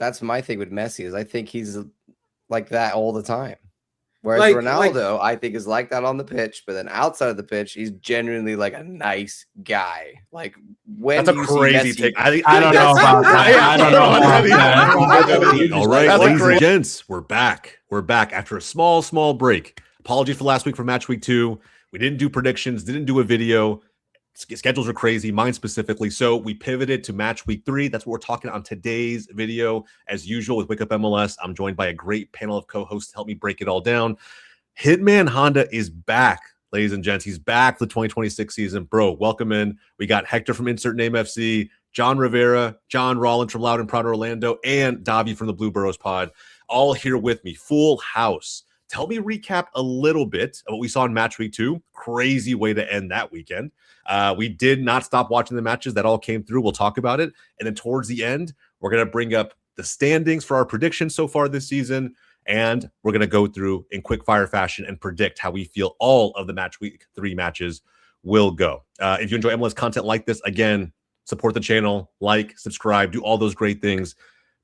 that's my thing with Messi is I think he's like that all the time. Whereas Ronaldo, I think, is like that on the pitch, but then outside of the pitch, he's genuinely like a nice guy. Like when that's a crazy take. I don't know about that. I don't know about that. All right, ladies and gents, we're back. We're back after a small break. Apologies for last week for Matchweek 2. We didn't do predictions, didn't do a video. Schedules are crazy, mine specifically. So we pivoted to Matchweek 3. That's what we're talking on today's video. As usual with Up MLS, I'm joined by a great panel of co-hosts to help me break it all down. Hitman Honda is back, ladies and gents. He's back for the 2026 season. Bro, welcome in. We got Hector from Insert Name FC, John Rivera, John Rollins from Loud and Proud Orlando, and Davi from the Blue Burrows Pod, all here with me. Full house. Tell me recap a little bit of what we saw in Matchweek 2. Crazy way to end that weekend. We did not stop watching the matches. That all came through. We'll talk about it. And then towards the end, we're going to bring up the standings for our predictions so far this season. And we're going to go through in quick fire fashion and predict how we feel all of the Matchweek 3 matches will go. If you enjoy MLS content like this, again, support the channel, like, subscribe, do all those great things.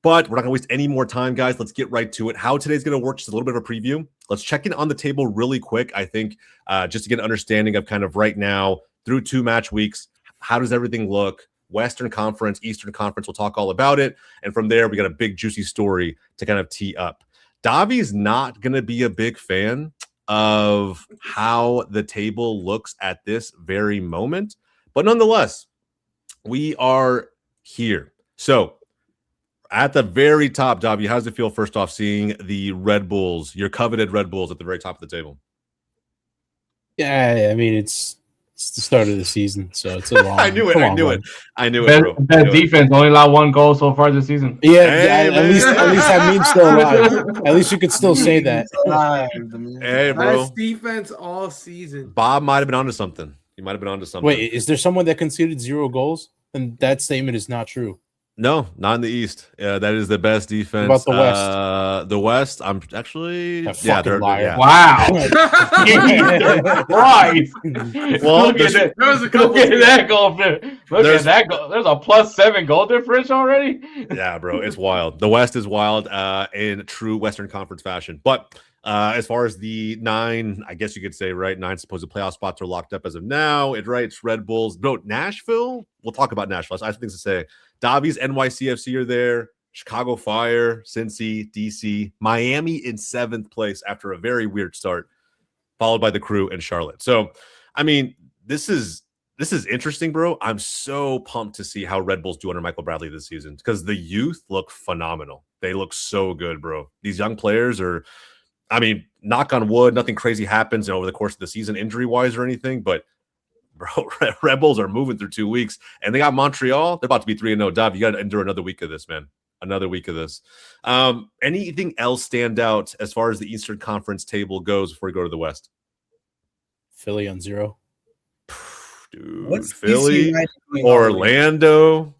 But we're not going to waste any more time, guys. Let's get right to it. How today's going to work, just a little bit of a preview. Let's check in on the table really quick, I think, just to get an understanding of kind of right now through 2 match weeks. How does everything look? Western Conference, Eastern Conference, we'll talk all about it. And from there, we got a big, juicy story to kind of tee up. Davi's not going to be a big fan of how the table looks at this very moment. But nonetheless, we are here. So, at the very top, Davi, how does it feel first off seeing the Red Bulls, your coveted Red Bulls at the very top of the table? Yeah, I mean, it's the start of the season, so it's a long. I knew it, bro. Best defense, only allowed 1 goal so far this season. Yeah, at least that meme's still alive. At least you could still say that. Hey, bro. Best defense all season. Bob might have been onto something. He might have been onto something. Wait, is there someone that conceded 0 goals? And that statement is not true. No, not in the East. That is the best defense. What about the West, I'm actually they're liar. Yeah. Wow. Right. Well, Look at that goal. Look at that goal. There's a +7 goal difference already. Yeah, bro, it's wild. The West is wild in true Western Conference fashion. But as far as the 9, I guess you could say, right, 9 supposed playoff spots are locked up as of now. It's Red Bulls. No, Nashville. We'll talk about Nashville. I have things to say. Davi's NYCFC are there. Chicago Fire, Cincy, DC, Miami in 7th place after a very weird start, followed by the Crew and Charlotte. So, I mean, this is interesting, bro. I'm so pumped to see how Red Bulls do under Michael Bradley this season because the youth look phenomenal. They look so good, bro. These young players are, I mean, knock on wood, nothing crazy happens over the course of the season injury-wise or anything, but bro, Red Bulls are moving through 2 weeks, and they got Montreal. They're about to be 3-0. Dav, you got to endure another week of this, man. Another week of this. Anything else stand out as far as the Eastern Conference table goes before we go to the West? Philly on 0. Dude, what's Philly, Orlando,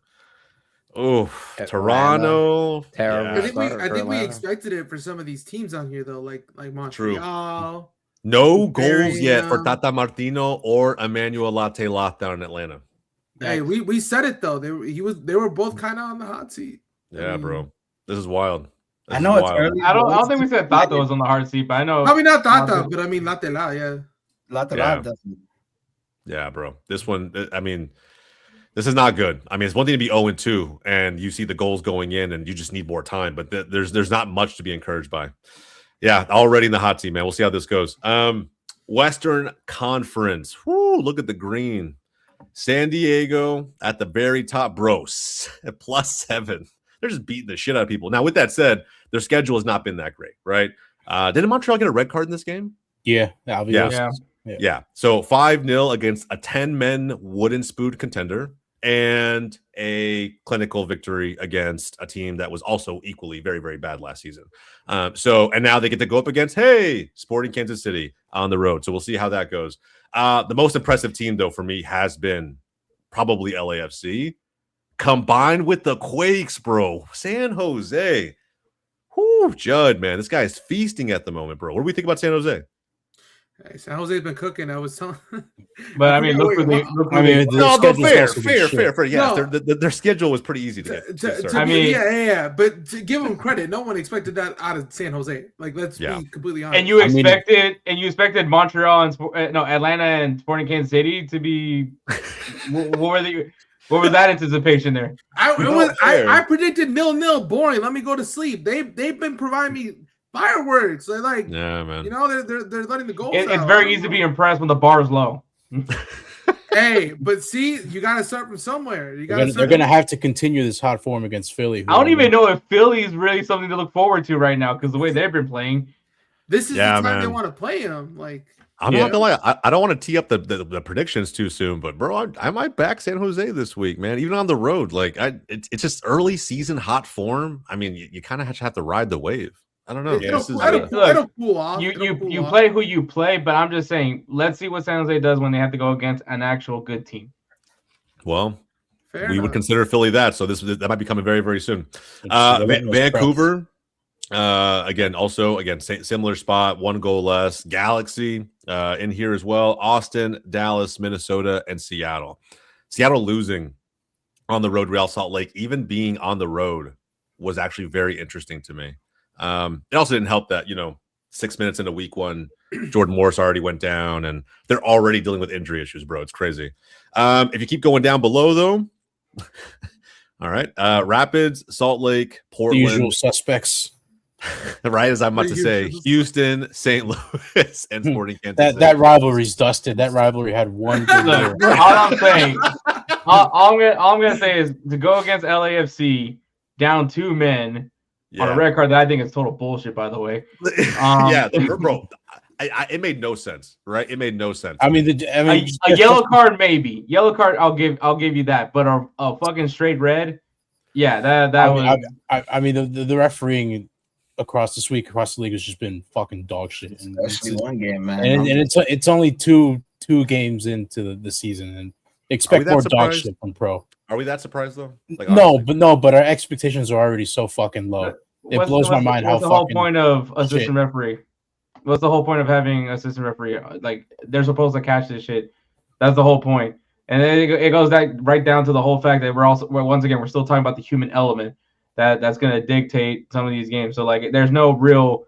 Toronto. Terrible. I think we expected it for some of these teams on here, though, like Montreal. True. No goals yet for Tata Martino or Emmanuel Latte down in Atlanta. Hey, we said it though. They were both kind of on the hot seat. Yeah, bro. This is wild. I know it's early. I don't think we said Tata was on the hard seat, but I know. Probably not Tata, but I mean Latte, yeah. Latte, definitely. Yeah, bro. This one, I mean, this is not good. I mean, it's one thing to be 0-2 and you see the goals going in and you just need more time, but there's not much to be encouraged by. Yeah, already in the hot seat, man. We'll see how this goes. Western Conference. Woo, look at the green. San Diego at the very top, bros, at +7. They're just beating the shit out of people. Now, with that said, their schedule has not been that great, right? Didn't Montreal get a red card in this game? Yeah. Yeah. So 5-0 against a 10-man wooden spoon contender and a clinical victory against a team that was also equally very, very bad last season. And now they get to go up against, Sporting Kansas City on the road. So we'll see how that goes. The most impressive team, though, for me has been probably LAFC combined with the Quakes, bro. San Jose. Whoo, Judd, man. This guy is feasting at the moment, bro. What do we think about San Jose? Hey, San Jose's been cooking. I was telling. But I mean, look for the. No, fair. Yes, No. their schedule was pretty easy to get. I mean, yeah. But to give them credit, no one expected that out of San Jose. Like, let's be completely honest. And you expected Montreal and Atlanta and Sporting Kansas City to be. What was that anticipation there? I predicted 0-0, boring. Let me go to sleep. They've been providing me fireworks. They're like, yeah, man. You know, they're letting the goals. It's very easy to be impressed when the bar is low. Hey, but see, you got to start from somewhere. They're gonna have to continue this hot form against Philly. I don't even know if Philly is really something to look forward to right now because the way they've been playing. This is the time they want to play them. Like, I'm not gonna lie, I don't want to tee up the predictions too soon, but bro, I might back San Jose this week, man. Even on the road, like it's just early season hot form. I mean, you kind of have to ride the wave. I don't know. It'll cool off. You play who you play, but I'm just saying, let's see what San Jose does when they have to go against an actual good team. Well, we would consider Philly that, so that might be coming very, very soon. Vancouver, again, similar spot, 1 goal less. Galaxy in here as well. Austin, Dallas, Minnesota, and Seattle. Seattle losing on the road, Real Salt Lake, even being on the road was actually very interesting to me. It also didn't help that, 6 minutes into week 1, Jordan Morris already went down, and they're already dealing with injury issues, bro. It's crazy. If you keep going down below, though, all right, Rapids, Salt Lake, Portland. The usual suspects. Right as I'm about to say, Houston, St. Louis, and Sporting Kansas City. That rivalry's dusted. That rivalry had one good year. All I'm saying, all I'm gonna say is to go against LAFC down 2 men on a red card that I think is total bullshit. By the way, bro, it made no sense, right? It made no sense. I mean, a yellow card, maybe yellow card. I'll give you that, but a fucking straight red, yeah, I mean, the refereeing across the league has just been fucking dog shit. And especially one game, man. And it's only two games into the season, and expect more dog shit from Pro. Are we that surprised though? Like, but our expectations are already so fucking low. It blows my mind how the whole point of assistant referee. What's the whole point of having assistant referee? Like, they're supposed to catch this shit. That's the whole point. And then it goes right down to the whole fact that we're still talking about the human element that's going to dictate some of these games. So like, there's no real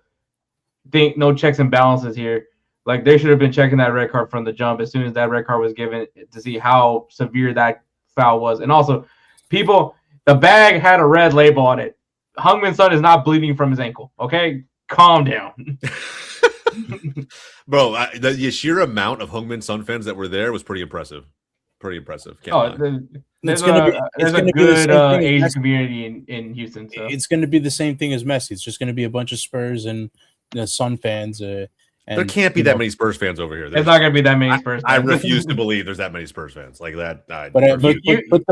no checks and balances here. Like, they should have been checking that red card from the jump as soon as that red card was given to see how severe that foul was. And also, the bag had a red label on it. Heung-min Son is not bleeding from his ankle. Okay, calm down. Bro, the sheer amount of Heung-min Son fans that were there was pretty impressive. There's a good Asian community in Houston. So. It's going to be the same thing as Messi. It's just going to be a bunch of Spurs and Sun fans. And, there can't be that many Spurs fans over here. There's not going to be that many Spurs fans. I refuse to believe there's that many Spurs fans like that. But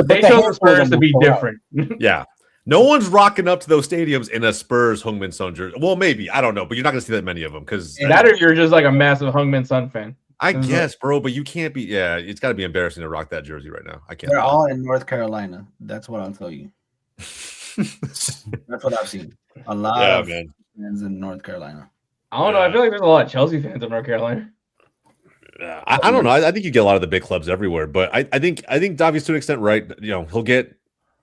they chose the Spurs to be different. Yeah. No one's rocking up to those stadiums in a Spurs Heung-min Son jersey. Well, maybe. I don't know. But you're not going to see that many of them. Because or you're just like a massive Heung-min Son fan. I guess, bro. But you can't be. Yeah, it's got to be embarrassing to rock that jersey right now. I can't. They're all in North Carolina. That's what I'll tell you. That's what I've seen. A lot of fans in North Carolina. I don't know. I feel like there's a lot of Chelsea fans in North Carolina. I don't know. I think you get a lot of the big clubs everywhere. But I think Davi's to an extent right. He'll get.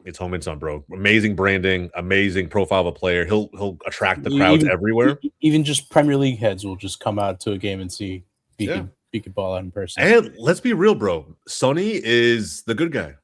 It's Heung-min Son, bro. Amazing branding, amazing profile of a player. He'll attract the crowds everywhere. Even just Premier League heads will just come out to a game and see he can ball out in person. And let's be real, bro. Sonny is the good guy.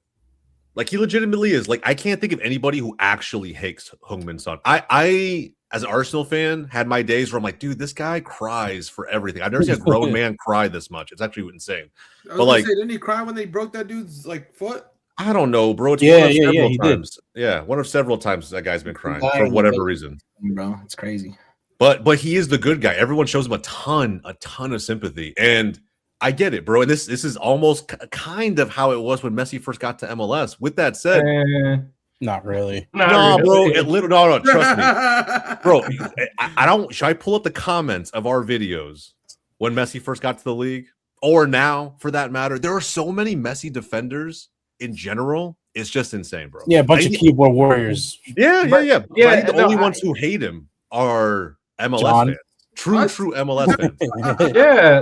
Like, he legitimately is. Like, I can't think of anybody who actually hates Heung-min Son. I as an Arsenal fan, had my days where I'm like, dude, this guy cries for everything. I've never seen a grown man cry this much. It's actually insane. But like, didn't he cry when they broke that dude's foot? I don't know, bro. It's he times. Did. Yeah, one of several times that guy's been crying for whatever reason. Bro, it's crazy. But he is the good guy. Everyone shows him a ton of sympathy, and I get it, bro. And this is almost kind of how it was when Messi first got to MLS. With that said, not really. No, bro. No. Trust me, bro. I don't. Should I pull up the comments of our videos when Messi first got to the league, or now, for that matter? There are so many Messi defenders. In general, it's just insane, bro. Yeah, a bunch of keyboard warriors. Yeah. The only ones who hate him are MLS fans. True MLS fans. Yeah,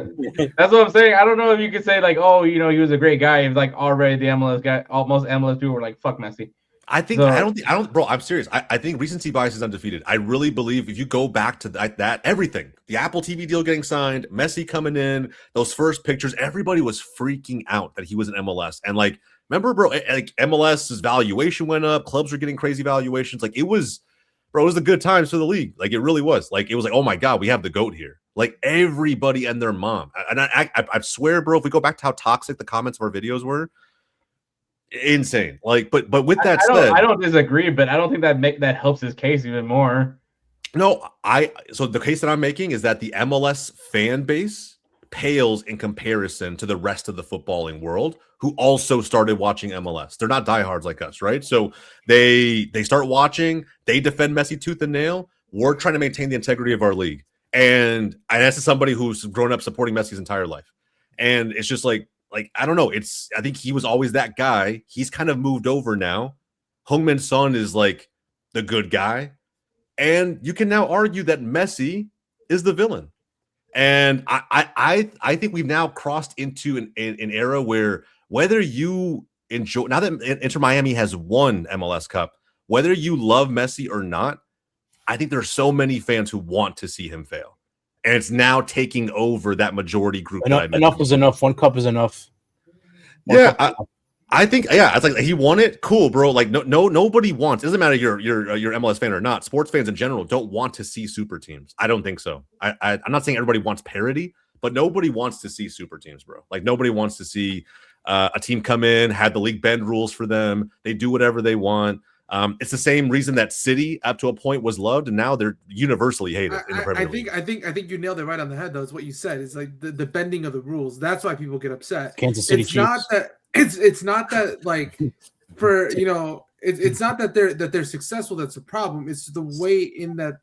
that's what I'm saying. I don't know if you could say like, oh, he was a great guy. If like already the MLS guy, most MLS people were like, fuck Messi. I don't, bro. I'm serious. I think recency bias is undefeated. I really believe if you go back to that everything, the Apple TV deal getting signed, Messi coming in, those first pictures, everybody was freaking out that he was in MLS. And like, remember, bro, like MLS's valuation went up. Clubs were getting crazy valuations. Like it was the good times for the league. Like it really was. Like it was like, oh my God, we have the GOAT here. Like everybody and their mom. And I swear, bro, if we go back to how toxic the comments of our videos were, insane. Like, but with that said, I don't disagree, but I don't think that helps his case even more. No, so the case that I'm making is that the MLS fan base pales in comparison to the rest of the footballing world who also started watching MLS. They're not diehards like us, right? So they start watching, they defend Messi tooth and nail. We're trying to maintain the integrity of our league. And that's somebody who's grown up supporting Messi his entire life. And it's just like I don't know. I think he was always that guy. He's kind of moved over now. Heung-min Son is like the good guy. And you can now argue that Messi is the villain. And I think we've now crossed into an era where whether you enjoy, now that Inter Miami has won MLS Cup, whether you love Messi or not, I think there are so many fans who want to see him fail. And it's now taking over that majority group. Enough is enough. One cup is enough. I think, it's like he won it. Cool, bro. Like nobody wants. It doesn't matter you're MLS fan or not. Sports fans in general don't want to see super teams. I don't think so. I'm not saying everybody wants parity, but nobody wants to see super teams, bro. Like nobody wants to see a team come in, have the league bend rules for them. They do whatever they want. It's the same reason that City up to a point was loved, and now they're universally hated in the Premier League. I think you nailed it right on the head, though. It's what you said. It's like the bending of the rules. That's why people get upset. Kansas City Chiefs. It's not that like for it's not that they're successful. That's a problem. It's the way in that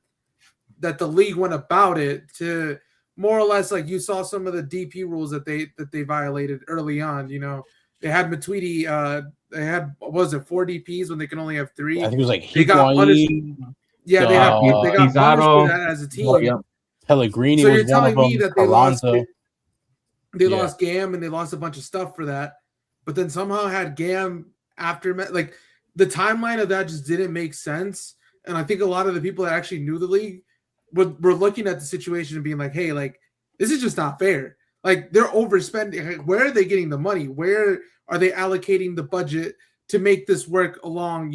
the league went about it to more or less like you saw some of the DP rules that they violated early on. They had Matuidi. They had, what was it, 4 DPs when they can only have 3? I think it was like they got punished. Yeah, they got punished for that as a team. Yeah. Pellegrini. So was you're telling me that they lost Yeah. Gam and they lost a bunch of stuff for that, but then somehow had Gam after, like the timeline of that just didn't make sense. And I think a lot of the people that actually knew the league were looking at the situation and being like, hey, like this is just not fair. Like they're overspending. Where are they getting the money? Where are they allocating the budget to make this work along?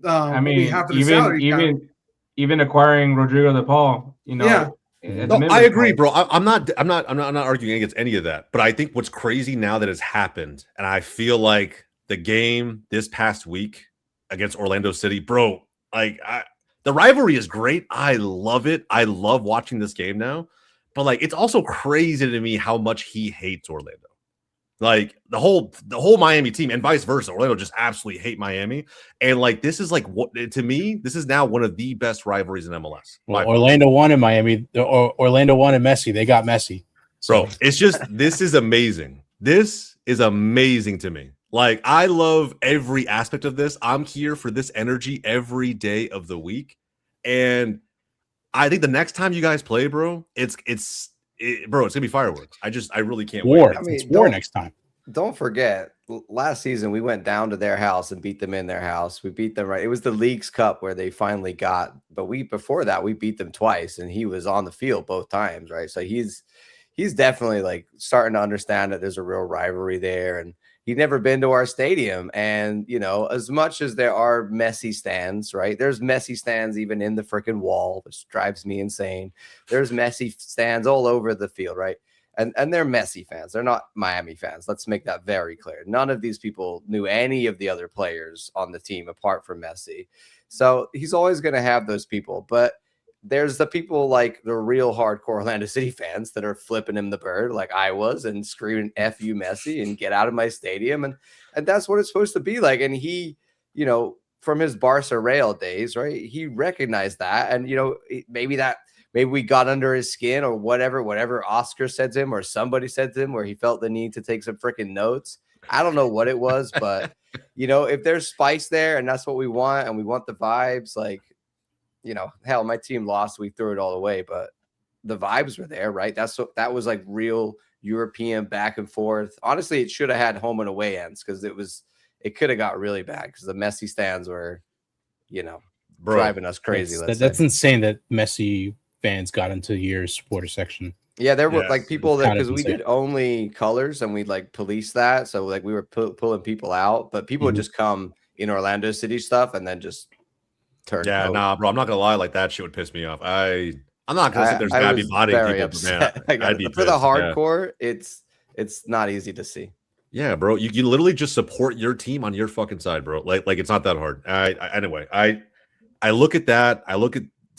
I mean, even acquiring Rodrigo De Paul. Yeah. No, I agree, bro. I'm not arguing against any of that. But I think what's crazy now that has happened, and I feel like the game this past week against Orlando City, bro. Like the rivalry is great. I love it. I love watching this game now. But like, it's also crazy to me how much he hates Orlando. Like the whole Miami team and vice versa. Orlando just absolutely hate Miami. And like, this is like, what to me, this is now one of the best rivalries in MLS. Well, Orlando won in Miami. Orlando won in Messi. They got Messi. So. Bro, it's just, this is amazing. This is amazing to me. Like, I love every aspect of this. I'm here for this energy every day of the week. And I think the next time you guys play, bro, it's gonna be fireworks. I really can't wait. It's war next time. Don't forget, last season we went down to their house and beat them in their house. We beat them right. It was the League's Cup where they finally got, but before that we beat them twice, and he was on the field both times, right? So he's definitely like starting to understand that there's a real rivalry there, and he'd never been to our stadium. And, as much as there are Messi stands, right? There's Messi stands even in the freaking wall, which drives me insane. There's Messi stands all over the field, right? And they're Messi fans. They're not Miami fans. Let's make that very clear. None of these people knew any of the other players on the team apart from Messi. So he's always going to have those people. But there's the people like the real hardcore Orlando City fans that are flipping him the bird like I was and screaming F you Messi and get out of my stadium. And that's what it's supposed to be like. And he, from his Barca Real days, right, he recognized that. And, maybe we got under his skin or whatever Oscar said to him or somebody said to him where he felt the need to take some freaking notes. I don't know what it was, but, if there's spice there and that's what we want and we want the vibes, like, hell, my team lost. We threw it all away, but the vibes were there, right? That was like real European back and forth. Honestly, it should have had home and away ends because it could have got really bad because the Messi stands were, driving us crazy. That's insane that Messi fans got into your supporter section. Yeah, there were like people that because we did only colors and we like police that, so like we were pulling people out, but people would just come in Orlando City stuff and then just turn. Yeah, nah, bro, I'm not gonna lie, like that shit would piss me off. I'm not gonna say there's gotta be bodying people, upset. Man. I'd be for the hardcore. Yeah. It's not easy to see. Yeah, bro, you literally just support your team on your fucking side, bro. Like it's not that hard. Anyway, I look at that.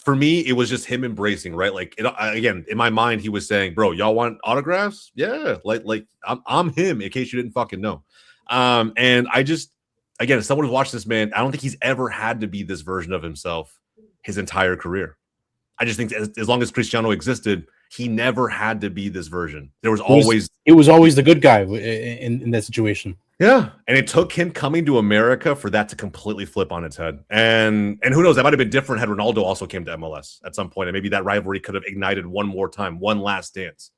For me, it was just him embracing, right? Like, again, in my mind, he was saying, bro, y'all want autographs? Yeah. Like I'm him, in case you didn't fucking know. And I just, again, as someone who's watched this man, I don't think he's ever had to be this version of himself his entire career. I just think as long as Cristiano existed, he never had to be this version. It was always the good guy in that situation. Yeah, and it took him coming to America for that to completely flip on its head. And who knows, that might have been different had Ronaldo also came to MLS at some point, and maybe that rivalry could have ignited one more time, one last dance.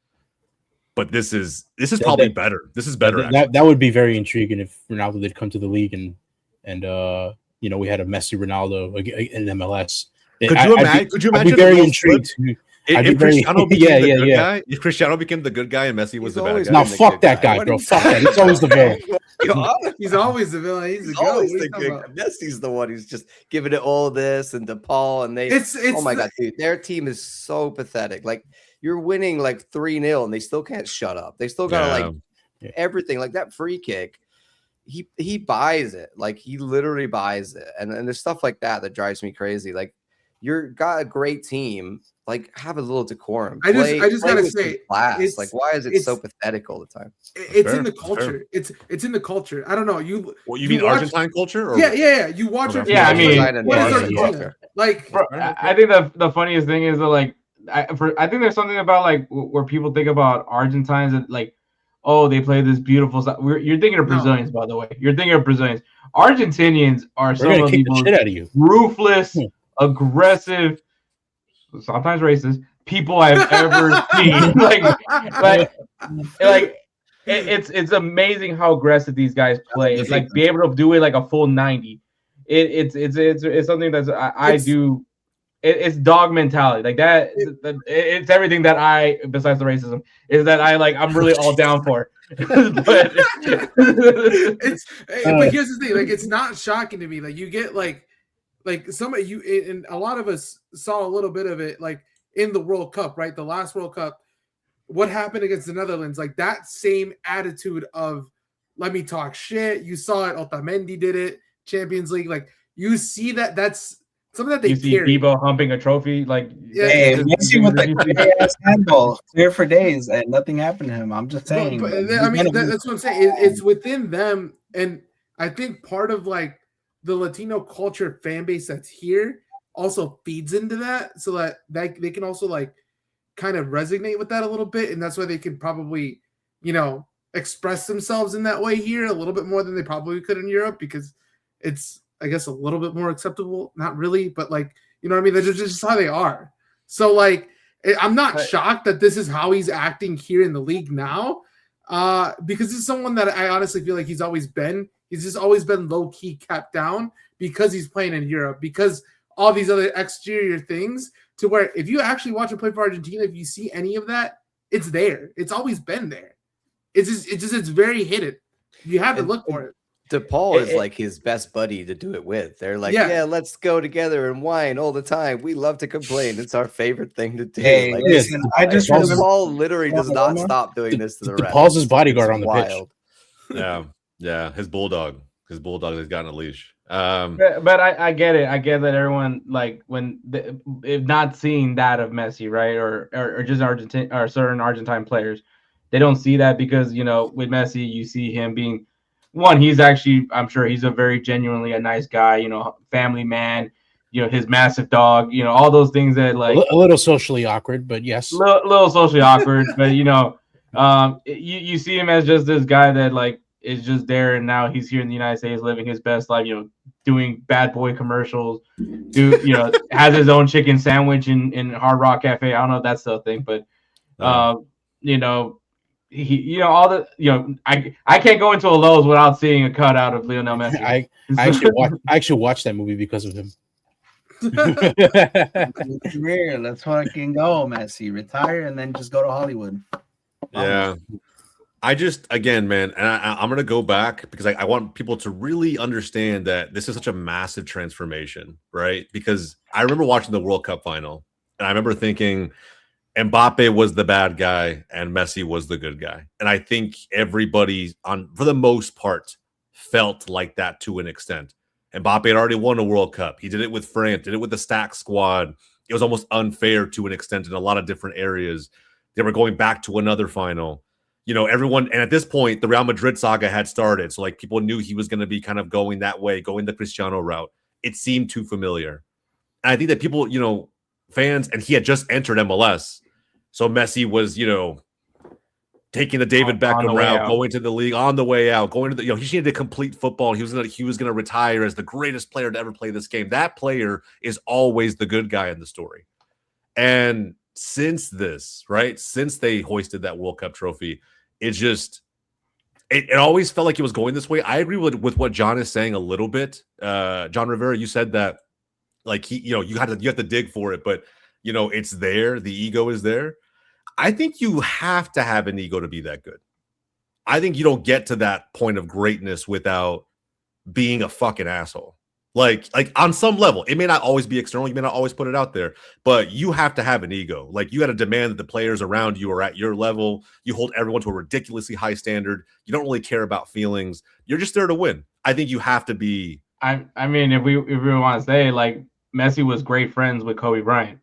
But this is probably better. This is better. That would be very intriguing if Ronaldo did come to the league and we had a Messi Ronaldo in MLS. Could you imagine? I'd be very intrigued. If Cristiano became the good guy, if Cristiano became the good guy and Messi was the bad guy. Now fuck that guy, bro. Fuck that. He's always the villain. He's always the villain. He's always the good guy. Messi's the one who's just giving it all this and DePaul and they. Oh my god, dude, their team is so pathetic. Like you're winning like 3-0 and they still can't shut up. They still gotta everything. Like that free kick. He buys it. Like he literally buys it. And there's stuff like that drives me crazy. Like you're got a great team. Like have a little decorum. I just gotta say, class. Like why is it so pathetic all the time? It's in the culture. It's in the culture. I don't know. You mean Argentine culture? Or? Yeah. You watch it. Yeah, I mean, like bro, I think the funniest thing is that like I think there's something about like where people think about Argentines and like, oh, they play this beautiful stuff. You're thinking of Brazilians, by the way. You're thinking of Brazilians. Argentinians are some of the most shit out of you. Ruthless, aggressive, sometimes racist people I've ever seen. It's amazing how aggressive these guys play. It's like be able to do it like a full 90. It's something that's I do. It's dog mentality like that. It's everything that I, besides the racism, is that I'm really all down for. But here's the thing, like it's not shocking to me. Like you get like some of you, and a lot of us saw a little bit of it like in the World Cup, right? The last World Cup, what happened against the Netherlands, like that same attitude of let me talk shit. You saw it, Otamendi did it, Champions League. Like you see that's something that they carry. See Debo humping a trophy, like Messi with the ass handball, clear for days, and nothing happened to him. I'm just saying. But I mean, that's what I'm saying. It's within them, and I think part of like the Latino culture fan base that's here also feeds into that, so that they can also like kind of resonate with that a little bit, and that's why they can probably express themselves in that way here a little bit more than they probably could in Europe because it's, I guess, a little bit more acceptable. Not really, but like, you know what I mean? That's just how they are. So like, I'm not shocked that this is how he's acting here in the league now, because this is someone that I honestly feel like he's always been. He's just always been low key kept down because he's playing in Europe, because all these other exterior things, to where if you actually watch him play for Argentina, if you see any of that, it's there. It's always been there. It's very hidden. You have to look for it. DePaul is like his best buddy to do it with. They're like, yeah, let's go together and whine all the time. We love to complain. It's our favorite thing to do. Hey, like, listen, I just DePaul literally does not stop doing this to the rest. DePaul's his bodyguard on the pitch. Yeah, his bulldog has gotten a leash. But I get it. I get that everyone like if not seeing that of Messi, right, or just Argentine or certain Argentine players, they don't see that because with Messi you see him being. One, he's actually, I'm sure he's a very genuinely a nice guy, family man, his massive dog, all those things that like a little socially awkward, but yes, little socially awkward, but you see him as just this guy that like is just there, and now he's here in the United States living his best life, doing bad boy commercials, has his own chicken sandwich in Hard Rock Cafe. I don't know if that's the thing, but he all the I can't go into a Lowe's without seeing a cutout of Lionel Messi. I actually watched that movie because of him. Career, let's fucking go, Messi. Retire and then just go to Hollywood. Yeah. I just, again, man, and I'm going to go back because I want people to really understand that this is such a massive transformation, right? Because I remember watching the World Cup final, and I remember thinking Mbappe was the bad guy and Messi was the good guy. And I think everybody, for the most part, felt like that to an extent. Mbappe had already won a World Cup. He did it with France, did it with the Stack squad. It was almost unfair to an extent in a lot of different areas. They were going back to another final. Everyone, and at this point, the Real Madrid saga had started. So, people knew he was going to be kind of going that way, going the Cristiano route. It seemed too familiar. And I think that people, fans, and he had just entered MLS. So Messi was, taking the David Beckham route, going to the league on the way out, going to the, he needed to complete football. He was gonna retire as the greatest player to ever play this game. That player is always the good guy in the story. And since they hoisted that World Cup trophy, it always felt like it was going this way. I agree with what John is saying a little bit. John Rivera, you said that you have to dig for it, but it's there. The ego is there. I think you have to have an ego to be that good. I think you don't get to that point of greatness without being a fucking asshole. Like on some level, it may not always be external. You may not always put it out there, but you have to have an ego. You got to demand that the players around you are at your level. You hold everyone to a ridiculously high standard. You don't really care about feelings. You're just there to win. I think you have to be. I mean, if we want to say Messi was great friends with Kobe Bryant.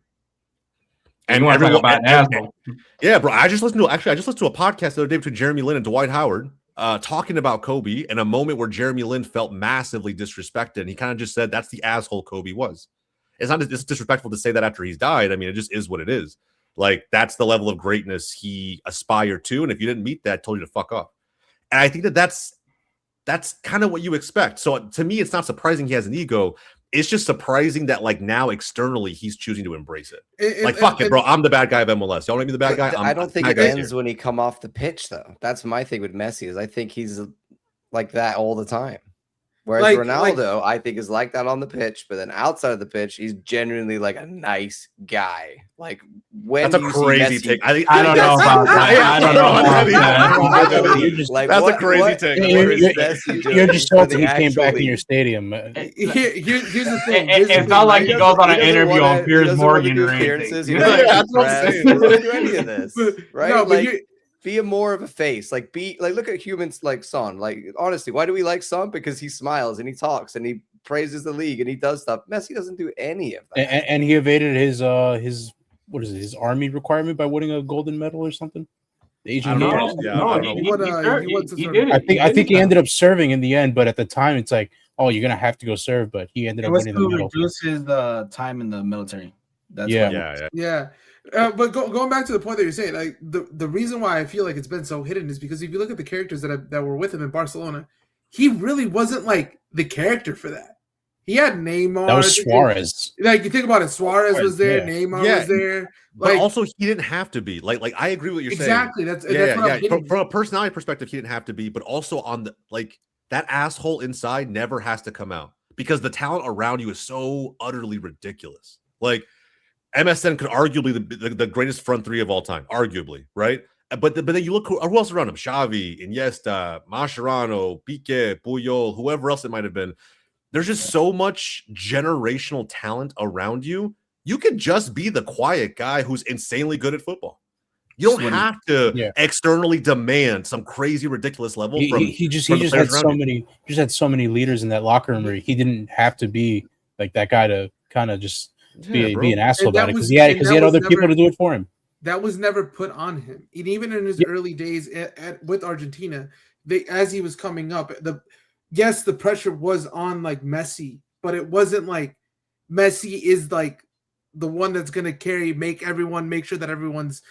And you want to talk about an asshole. Yeah, bro. I just listened to a podcast the other day between Jeremy Lin and Dwight Howard. Talking about Kobe in a moment where Jeremy Lin felt massively disrespected. And he kind of just said, that's the asshole Kobe was. It's not it's disrespectful to say that after he's died. I mean, it just is what it is. That's the level of greatness he aspired to. And if you didn't meet that, told you to fuck off. And I think that's kind of what you expect. So to me, it's not surprising he has an ego. It's just surprising that now externally he's choosing to embrace it. Fuck it, bro. I'm the bad guy of MLS. Y'all make me the bad guy. I don't think it ends when he come off the pitch, though. That's my thing with Messi is I think he's like that all the time. Whereas Ronaldo, I think, is like that on the pitch, but then outside of the pitch, he's genuinely a nice guy. When that's a crazy take. I don't know about that. I don't know about that. That's a crazy take. You're just salty he came back in your stadium. Here's the thing. It's not like he goes on an interview on Piers Morgan or anything. He doesn't do any of this, right? No, be more of a face. Look at humans like Son. Honestly, why do we like Son? Because he smiles and he talks and he praises the league and he does stuff. Messi doesn't do any of that. And he evaded his army requirement by winning a golden medal or something. The Asian Games. I think he ended up serving in the end, but at the time it's you're gonna have to go serve. But he ended up winning the medal. Reduce his time in the military. That's yeah. But going back to the point that you're saying, the reason why I feel like it's been so hidden is because if you look at the characters that were with him in Barcelona, he really wasn't the character for that. He had Neymar. That was Suarez. You think about it, Suarez was there, Neymar was there. But also he didn't have to be. I agree with what you're exactly. saying. Exactly. That's from a personality perspective, he didn't have to be, but also on the that asshole inside never has to come out because the talent around you is so utterly ridiculous. MSN could arguably the greatest front three of all time, arguably, right? But then you look who else around him: Xavi, Iniesta, Mascherano, Piqué, Puyol, whoever else it might have been. There's just so much generational talent around you. You could just be the quiet guy who's insanely good at football. You don't have to externally demand some crazy, ridiculous level. He just had so many leaders in that locker room where he didn't have to be that guy to kind of just be an asshole about it because he had other people to do it for him. That was never put on him. And even in his early days with Argentina, as he was coming up, the pressure was on Messi, but it wasn't Messi is the one that's going to make sure that everyone's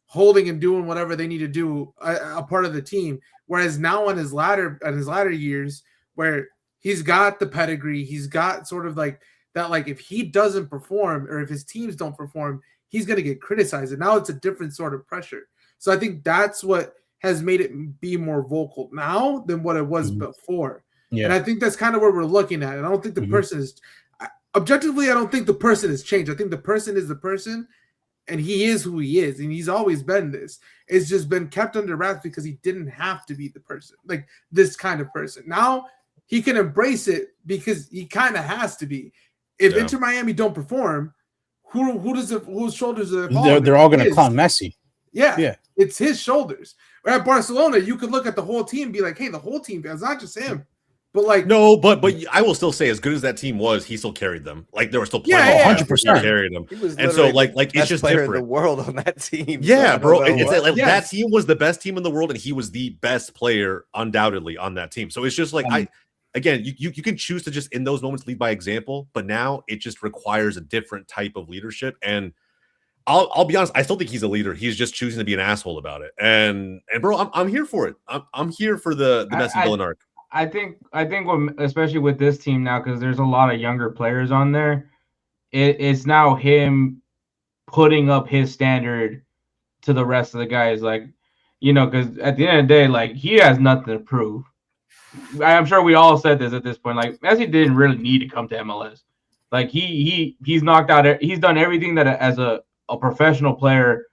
holding and doing whatever they need to do a part of the team. Whereas now on his latter years, where He's got the pedigree. He's got sort of like that, like if he doesn't perform or if his teams don't perform, he's going to get criticized. And now it's a different sort of pressure. So I think that's what has made it be more vocal now than what it was before. Yeah. And I think that's kind of where we're looking at. And I don't think the person is objectively, I don't think the person has changed. I think the person is the person, and he is who he is. And he's always been this. It's just been kept under wraps because he didn't have to be the person, like this kind of person. Now he can embrace it because he kind of has to be. If Inter Miami don't perform, whose shoulders are they're all going to clown Messi. Yeah, it's his shoulders. Or at Barcelona, you could look at the whole team and be like, hey, the whole team, it's not just him. But like, no, but I will still say, as good as that team was, he still carried them. Like there were still players, 100% carried them. And so like it's just different. In the world on that team. Yeah, so bro, it's like that team was the best team in the world, and he was the best player undoubtedly on that team. So it's just like you can choose to just in those moments lead by example, but now it just requires a different type of leadership. And I'll be honest, I still think he's a leader. He's just choosing to be an asshole about it. And bro, I'm here for it. I'm here for the Messi villain arc. I think especially with this team now, because there's a lot of younger players on there, it's now him putting up his standard to the rest of the guys. Like, because at the end of the day, like he has nothing to prove. I'm sure we all said this at this point. Like Messi didn't really need to come to MLS. Like he's knocked out. He's done everything that as a professional player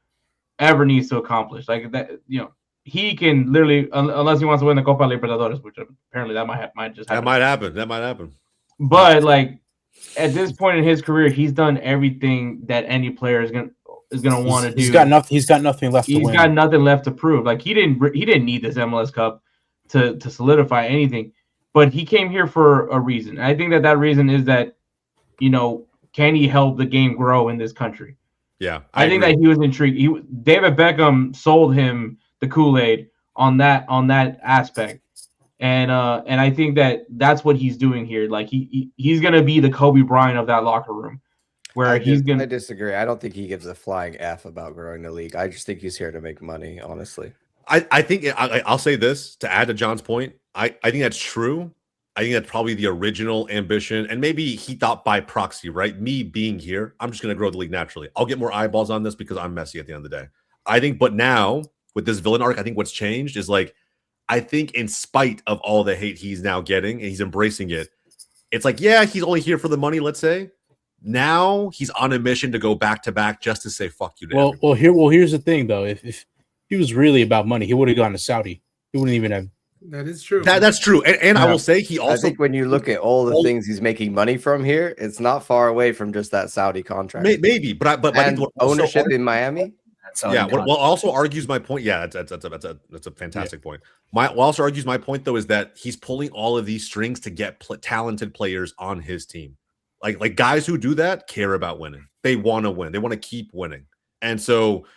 ever needs to accomplish. Like that, he can literally, unless he wants to win the Copa Libertadores, which apparently that might just happen. That might happen. But like at this point in his career, he's done everything that any player is gonna want to do. He's got nothing left. He's got nothing left to prove. Like he didn't need this MLS Cup to solidify anything, but he came here for a reason. And I think that reason is that, can he help the game grow in this country? Yeah, I think that he was intrigued. David Beckham sold him the Kool-Aid on that aspect, and I think that that's what he's doing here. Like he's gonna be the Kobe Bryant of that locker room, where I disagree. I don't think he gives a flying F about growing the league. I just think he's here to make money. Honestly, I think I'll say this to add to John's point. I think that's true. I think that's probably the original ambition, and maybe he thought by proxy, right? Me being here, I'm just going to grow the league naturally. I'll get more eyeballs on this because I'm Messi at the end of the day. I think, but now with this villain arc, I think what's changed is like, I think in spite of all the hate he's now getting and he's embracing it, it's like, yeah, he's only here for the money, let's say. Now he's on a mission to go back to back just to say fuck you to everyone. Here's the thing though. If he was really about money, he would have gone to Saudi. He wouldn't even have. That is true. That's true. And I will say he also. I think when you look at all the things he's making money from here, it's not far away from just that Saudi contract. Maybe, but I think ownership in Miami. Yeah, what also argues my point. Yeah, that's a fantastic point. What also argues my point though is that he's pulling all of these strings to get talented players on his team. Like guys who do that care about winning. They want to win. They want to keep winning, and so.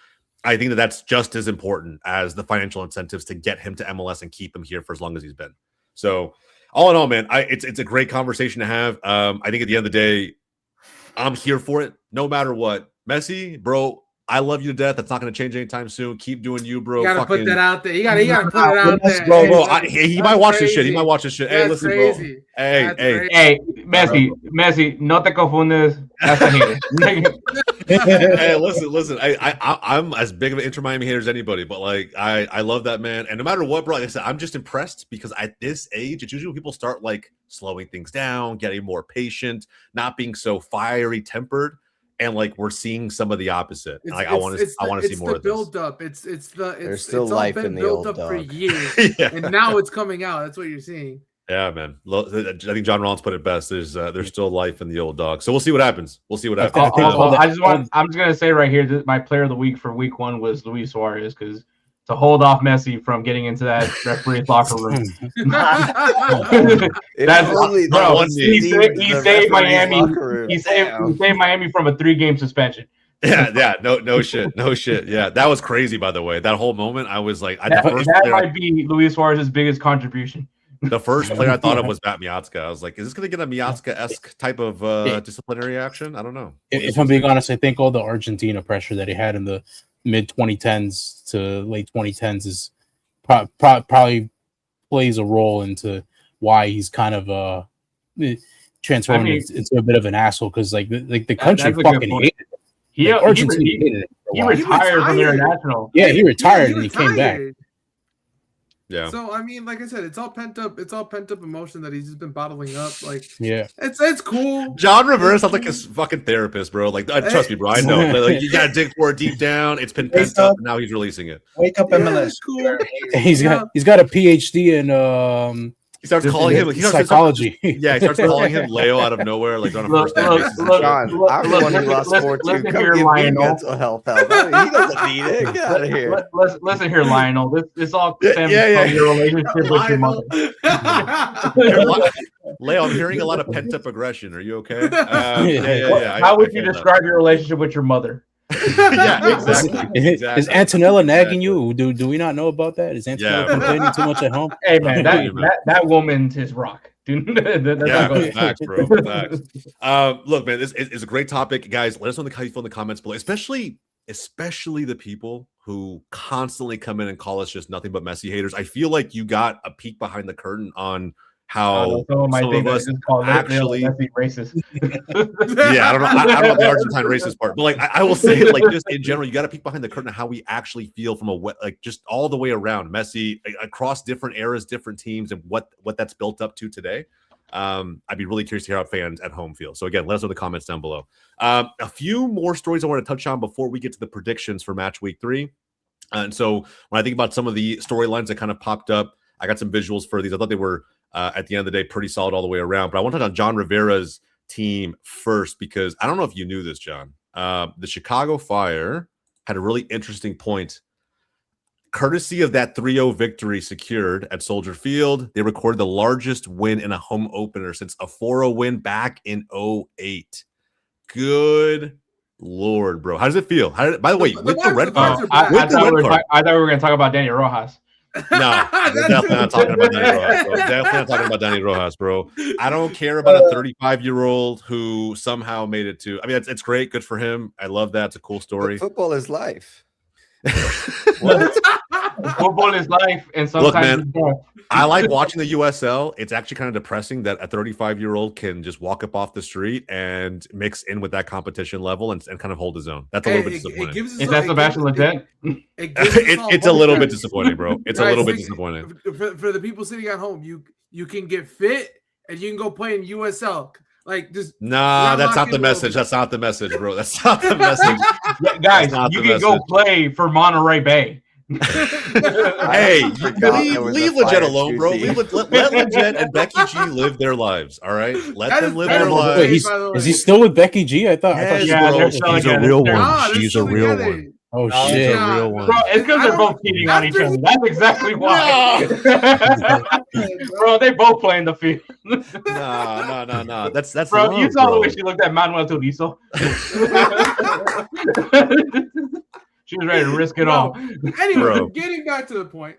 I think that's just as important as the financial incentives to get him to MLS and keep him here for as long as he's been. So, all in all, man, it's a great conversation to have. I think at the end of the day, I'm here for it, no matter what. Messi, bro, I love you to death. That's not going to change anytime soon. Keep doing you, bro. You gotta put that out there. You gotta put it out there, bro. He might watch this shit. He might watch this shit. Hey, listen, bro. Hey, Messi, no te confundes. Hey, listen. I'm as big of an Inter Miami hater as anybody, but like I love that man. And no matter what, bro, like I said, I'm just impressed because at this age, it's usually when people start like slowing things down, getting more patient, not being so fiery tempered. And like we're seeing some of the opposite. I want to see more of this. Build up. It's still life in the old dog for years, and now it's coming out. That's what you're seeing. Yeah, man. I think John Rollins put it best. There's still life in the old dog. So we'll see what happens. I'm just gonna say right here that my player of the week for week 1 was Luis Suarez because to hold off Messi from getting into that referee's locker room. He saved Miami. He saved Miami from a 3-game suspension. Yeah, no shit. Yeah, that was crazy. By the way, that whole moment, I was like, that might be Luis Suarez's biggest contribution. The first player I thought of was Matt Miazga. I was like, is this going to get a Miazga-esque type of disciplinary action? I don't know. If I'm being honest, I think all the Argentina pressure that he had in the mid-2010s to late 2010s is probably plays a role into why he's kind of transformed into a bit of an asshole, because like the country fucking hated it. He Argentina hated it. He retired from international. Yeah, he retired and he came back. Yeah. So I mean, like I said, it's all pent up emotion that he's just been bottling up. Like, yeah, it's cool. John Rivera sounds like a fucking therapist, bro. Like, trust me, bro. I know. Like, you gotta dig for it deep down. It's been pent up, and now he's releasing it. Wake up, MLS. Cool. He's got a PhD in He starts calling him psychology. He starts calling him Leo out of nowhere, like on a first name basis. John, I'm the one who lost 4-2. Come give me mental health help. He doesn't need it. Get out of here. Listen here, Lionel. This all stems from your relationship with your mother. Leo, I'm hearing a lot of pent up aggression. Are you okay? How would you describe your relationship with your mother? Yeah, exactly. Is Antonella nagging you? Do we not know about that? Is Antonella complaining too much at home? Hey man, that woman's his rock. Facts, bro. Facts. Look, man, this is a great topic, guys. Let us know how you feel in the comments below, especially the people who constantly come in and call us just nothing but Messi haters. I feel like you got a peek behind the curtain on how some of us actually racist. Yeah, I don't know the Argentine racist part, but like I will say, like, just in general, you got to peek behind the curtain of how we actually feel from just all the way around Messi across different eras, different teams, and what that's built up to today. I'd be really curious to hear how fans at home feel. So again, let us know in the comments down below. A few more stories I want to touch on before we get to the predictions for match week 3. And so when I think about some of the storylines that kind of popped up, I got some visuals for these. I thought they were at the end of the day pretty solid all the way around. But I want to touch on John Rivera's team first, because I don't know if you knew this, John. The Chicago Fire had a really interesting point. Courtesy of that 3-0 victory secured at Soldier Field, they recorded the largest win in a home opener since a 4-0 win back in 2008. Good Lord, bro. How does it feel? By the way, with the red card, I thought we were going to talk about Danny Rojas. No, we're definitely not talking about Danny Rojas, bro. Definitely not talking about Danny Rojas, bro. I don't care about a 35-year-old who somehow made it to. I mean, it's great, good for him. I love that. It's a cool story. But football is life. What? Football is life, and sometimes look, man, I like watching the USL. It's actually kind of depressing that a 35-year-old can just walk up off the street and mix in with that competition level and kind of hold his own. That's a little bit disappointing. Is that Sebastian Ledet? It's a little bit disappointing, bro. It's a little bit disappointing. For the people sitting at home, you can get fit and you can go play in USL. Like, just that's not the message. That's not the message, bro. That's not the message. Guys, you can go play for Monterey Bay. Hey, leave Legit alone, bro. Let Legit and Becky G live their lives. All right, let them live their lives. Wait, is he still with Becky G? I thought she's a real one. She's a real one. Oh shit! A real one. Bro, it's because they're both cheating on each other. That's exactly why. Bro, they both play in the field. No. That's bro. love, You saw the way she looked at Manuel Turizo. She was ready to risk it all. Anyway, bro. Getting back to the point.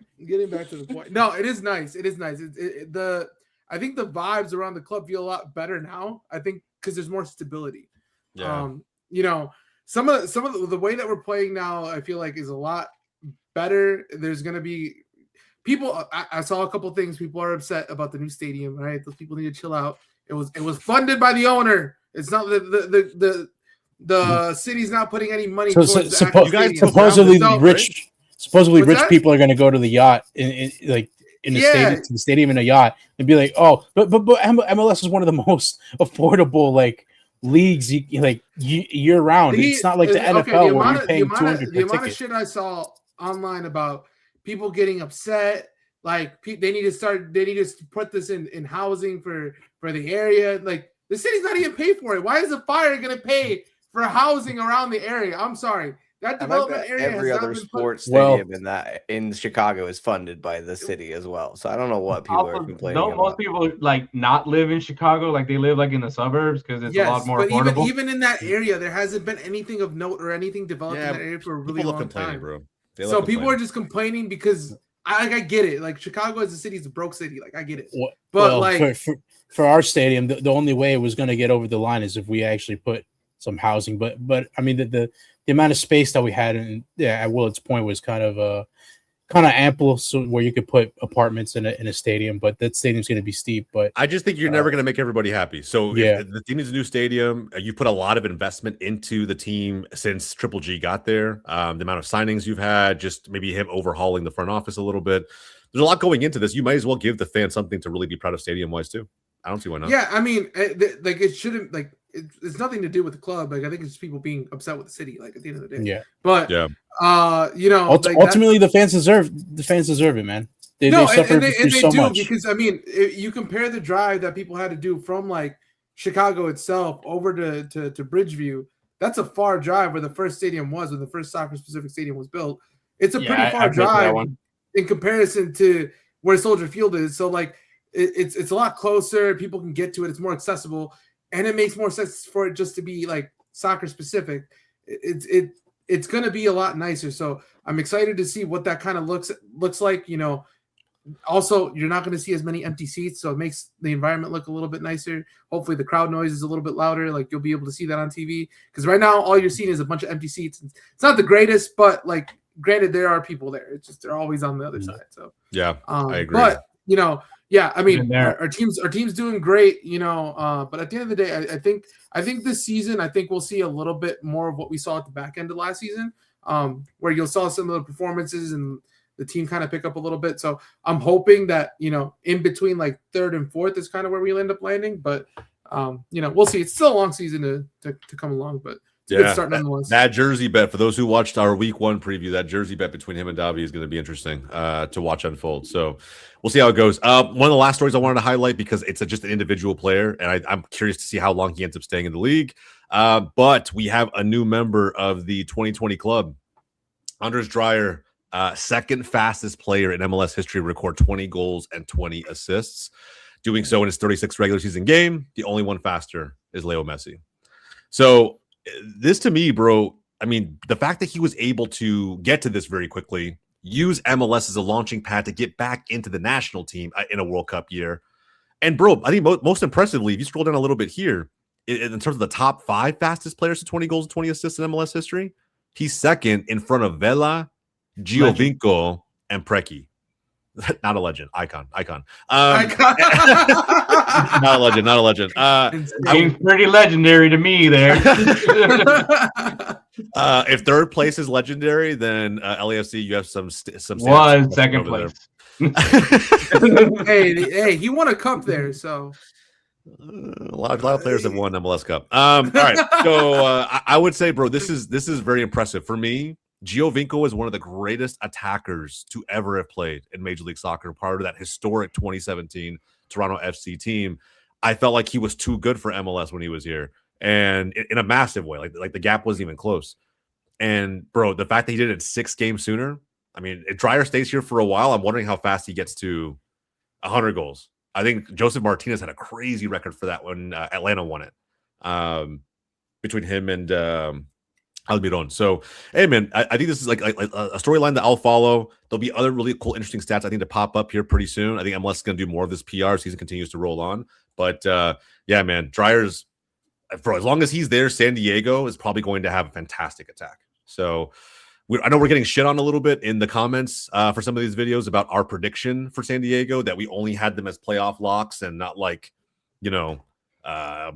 No, it is nice. It is nice. I think the vibes around the club feel a lot better now. I think because there's more stability. Yeah. Some of the way that we're playing now, I feel like is a lot better. There's gonna be people. I saw a couple things. People are upset about the new stadium. Right, those people need to chill out. It was funded by the owner. It's not the city's not putting any money. Supposedly rich people are going to go to the yacht in the stadium in a yacht and be like, oh, but MLS is one of the most affordable leagues year round. It's not like the NFL where you're paying $200 the amount of shit I saw online about people getting upset. Like they need to put this in housing for the area. Like the city's not even pay for it. Why is the Fire going to pay for housing around the area? I'm sorry. That development area. Every other sports stadium in Chicago is funded by the city as well. So I don't know what people are complaining about. Most people not live in Chicago, they live in the suburbs because it's a lot more affordable. Even in that area, there hasn't been anything of note or anything developed in that area for a really long time, bro. So people are just complaining because I get it. Chicago as a city is a broke city. I get it. But for our stadium, the only way it was going to get over the line is if we actually put some housing. But I mean the amount of space that we had at Willard's Point was kind of kind of ample, so where you could put apartments in a stadium, but that stadium's going to be steep. But I just think you're never going to make everybody happy. So yeah, if the team needs a new stadium. You put a lot of investment into the team since Triple G got there. The amount of signings you've had, just maybe him overhauling the front office a little bit. There's a lot going into this. You might as well give the fans something to really be proud of stadium-wise too. I don't see why not. Yeah, I mean, like it shouldn't like it's nothing to do with the club. Like I think it's people being upset with the city. Like at the end of the day. Yeah. But you know, ultimately the fans deserve it, man. They suffer so much. Because I mean, you compare the drive that people had to do from like Chicago itself over to Bridgeview. That's a far drive where the first stadium was, when the first soccer specific stadium was built. It's a pretty far drive in comparison to where Soldier Field is. So like it's a lot closer. People can get to it. It's more accessible, and it makes more sense for it just to be like soccer specific. It's going to be a lot nicer. So I'm excited to see what that kind of looks like. You know, also you're not going to see as many empty seats, so it makes the environment look a little bit nicer. Hopefully the crowd noise is a little bit louder. Like you'll be able to see that on TV, because right now all you're seeing is a bunch of empty seats. It's not the greatest, but like granted, there are people there. It's just they're always on the other side. So yeah, I agree. But you know, yeah, I mean, our team's doing great. You know, but at the end of the day, I think this season, I think we'll see a little bit more of what we saw at the back end of last season, where you'll saw some of the performances and the team kind of pick up a little bit. So I'm hoping that, you know, in between like third and fourth is kind of where we'll end up landing. But you know, we'll see. It's still a long season to come along, but it's a good start nonetheless. That jersey bet, for those who watched our week 1 preview, that jersey bet between him and Davi is going to be interesting to watch unfold. So we'll see how it goes. One of the last stories I wanted to highlight, because it's just an individual player, and I'm curious to see how long he ends up staying in the league. But we have a new member of the 2020 club, Anders Dreyer, second fastest player in MLS history to record 20 goals and 20 assists. Doing so in his 36th regular season game. The only one faster is Lionel Messi. So this to me, bro, I mean, the fact that he was able to get to this very quickly, use MLS as a launching pad to get back into the national team in a World Cup year. And bro, I think most impressively, if you scroll down a little bit here, in terms of the top 5 fastest players to 20 goals and 20 assists in MLS history, he's second in front of Vela, Giovinco, and Preki. Not a legend, icon. Not a legend. Seems pretty legendary to me there. If third place is legendary, then LAFC, you have some was second place. hey, he won a cup there, so a lot of players have won MLS Cup. All right, so I would say, bro, this is very impressive for me. Giovinco is one of the greatest attackers to ever have played in Major League Soccer, part of that historic 2017 Toronto FC team. I felt like he was too good for MLS when he was here, and in a massive way. Like the gap wasn't even close. And bro, the fact that he did it 6 games sooner. I mean, if Dreyer stays here for a while, I'm wondering how fast he gets to 100 goals. I think Joseph Martinez had a crazy record for that when Atlanta won it. Between him and Almiron. So, hey, man, I think this is like a storyline that I'll follow. There'll be other really cool, interesting stats I think to pop up here pretty soon. I think MLS is going to do more of this PR. Season continues to roll on. But, yeah, man, Dreyer's, for as long as he's there, San Diego is probably going to have a fantastic attack. So, I know we're getting shit on a little bit in the comments for some of these videos about our prediction for San Diego, that we only had them as playoff locks and not like, you know,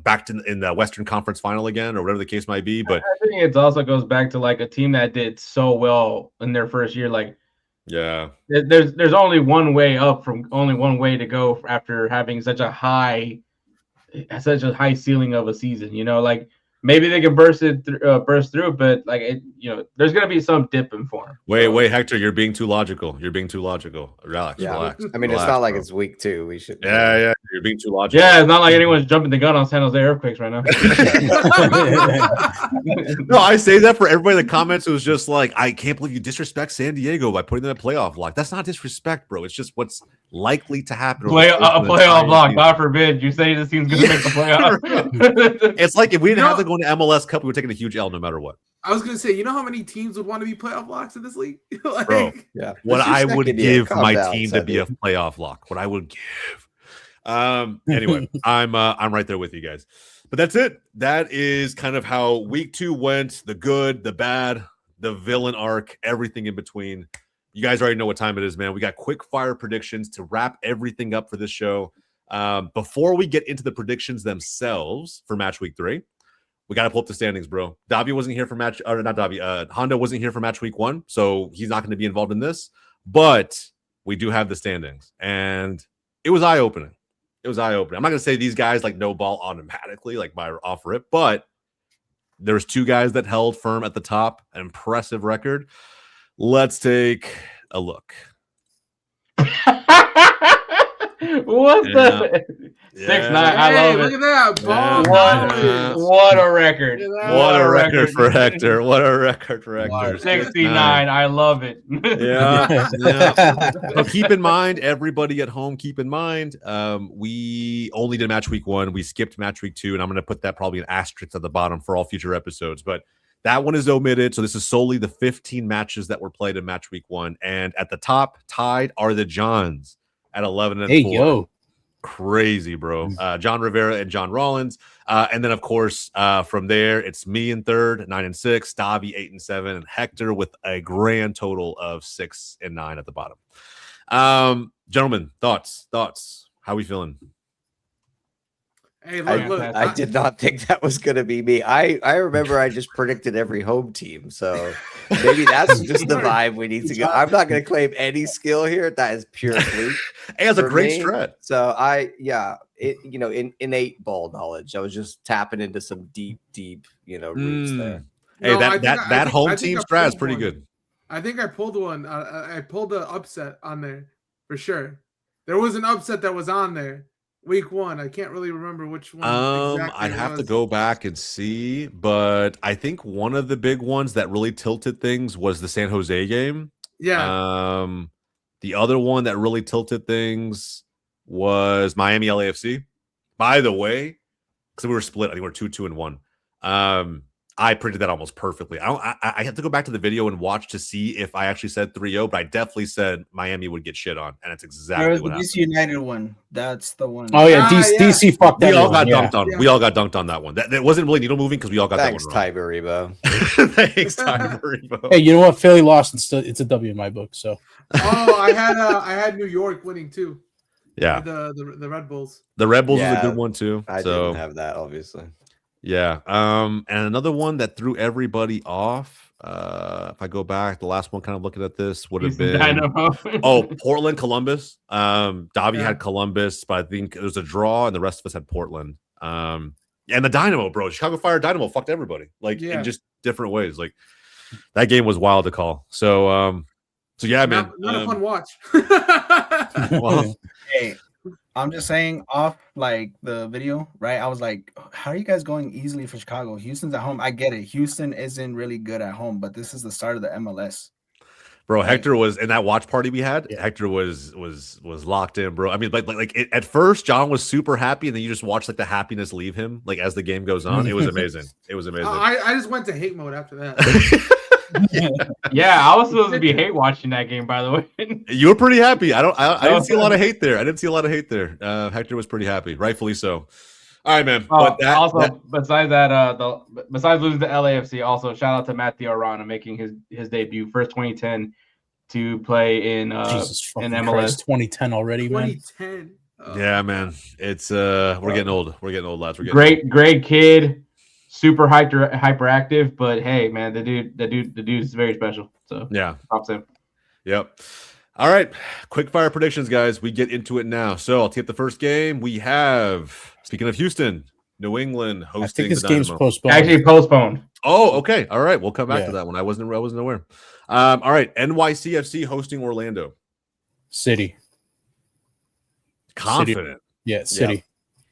back to in the Western Conference Final again, or whatever the case might be. But I think it also goes back to like a team that did so well in their first year. Like, yeah, there's only one way up, from only one way to go after having such a high ceiling of a season. You know, like maybe they can burst through, but like there's gonna be some dip in form. Wait, Hector, you're being too logical. Relax. I mean, it's not like it's week 2. We should. Yeah, you're being too logical. Yeah, it's not like anyone's jumping the gun on San Jose Earthquakes right now. No, I say that for everybody in the comments who's just like, I can't believe you disrespect San Diego by putting them in a playoff lock. That's not disrespect, bro. It's just what's likely to happen. A playoff lock. God forbid you say this team's gonna make the playoff. It's like if we didn't have to go into MLS Cup, we were taking a huge L no matter what. I was going to say, you know how many teams would want to be playoff locks in this league? Like, bro, yeah. What I would give my team to be a playoff lock. What I would give. Anyway, I'm right there with you guys. But that's it. That is kind of how week 2 went. The good, the bad, the villain arc, everything in between. you guys already know what time it is, man. We got quick fire predictions to wrap everything up for this show. Before we get into the predictions themselves for match week 3, we got to pull up the standings, bro. Davy wasn't here for Honda wasn't here for match week 1, so he's not going to be involved in this. But we do have the standings, and it was eye-opening. I'm not going to say these guys like no ball automatically, like by off rip, but there's 2 guys that held firm at the top, an impressive record. Let's take a look. What the 6-9? I love it. Look at that ball! What a record! What a record for Hector! What a record for Hector! 69. I love it. Yeah. But keep in mind, everybody at home, keep in mind, we only did match week 1. We skipped match week 2, and I'm going to put that probably an asterisk at the bottom for all future episodes. But that one is omitted. So this is solely the 15 matches that were played in match week 1. And at the top, tied are the Johns at 11-4. Hey, yo. Crazy, bro. John Rivera and John Rollins. And then, of course, from there, it's me in third, 9-6, Davy 8-7, and Hector with a grand total of 6-9 at the bottom. Gentlemen, thoughts. How we feeling? Hey, look, I did not think that was going to be me. I remember I just predicted every home team. So maybe that's just the vibe we need to go. I'm not going to claim any skill here. That is pure fluke. Hey, that's a great strat. So innate ball knowledge. I was just tapping into some deep, roots there. Hey, that home team strat is pretty good. I think I pulled one. I pulled the upset on there for sure. There was an upset that was on there. Week 1, I can't really remember which one. Exactly I'd have to go back and see, but I think one of the big ones that really tilted things was the San Jose game. Yeah. The other one that really tilted things was Miami LAFC. By the way, because we were split, I think we're 2-2-1. I predicted that almost perfectly. I have to go back to the video and watch to see if I actually said 3-0, but I definitely said Miami would get shit on, and it's exactly what happened. DC United one. That's the one. Oh yeah, DC fucked that. We all got dunked on. Yeah. We all got dunked on that one. That wasn't really needle moving because we all got that one wrong. Thanks, Ty Baribo. Thanks, Ty Baribo. Hey, you know what? Philly lost, and it's a W in my book. So. Oh, I had New York winning too. Yeah. The Red Bulls. The Red Bulls was a good one too. I didn't have that, obviously. Yeah. And another one that threw everybody off. If I go back, the last one kind of looking at this would have been Portland, Columbus. Davy had Columbus, but I think it was a draw, and the rest of us had Portland. And the Dynamo, bro. Chicago Fire Dynamo fucked everybody. In just different ways. Like that game was wild to call. So yeah, man. Not a fun watch. Well, hey. I'm just saying off like the video, right? I was like, how are you guys going easily for Chicago? Houston's at home. I get it. Houston isn't really good at home, but this is the start of the MLS. Bro, right. Hector was in that watch party we had. Yeah. Hector was locked in, bro. I mean, at first, John was super happy, and then you just watch like the happiness leave him, like as the game goes on. It was amazing. It was amazing. I just went to hate mode after that. Yeah, I was supposed to be hate watching that game, by the way. You were pretty happy. I didn't see a lot of hate there. Hector was pretty happy, rightfully so. All right, man. Besides losing to LAFC, also shout out to Matthew Arana making his debut, first 2010 to play in MLS. Christ, 2010 already, man. 2010. Yeah, man. It's we're getting old. We're getting old, lads. Great kid. Super hyperactive, but hey, man, the dude is very special. So yeah, props him. Yep. All right, quick fire predictions, guys. We get into it now. So I'll take the first game. We have, speaking of Houston, New England hosting. I think this game's postponed. Actually postponed. Oh, okay. All right, we'll come back to that one. I wasn't aware. All right, NYCFC hosting Orlando. City. Confident. City. Yeah, City. Yep.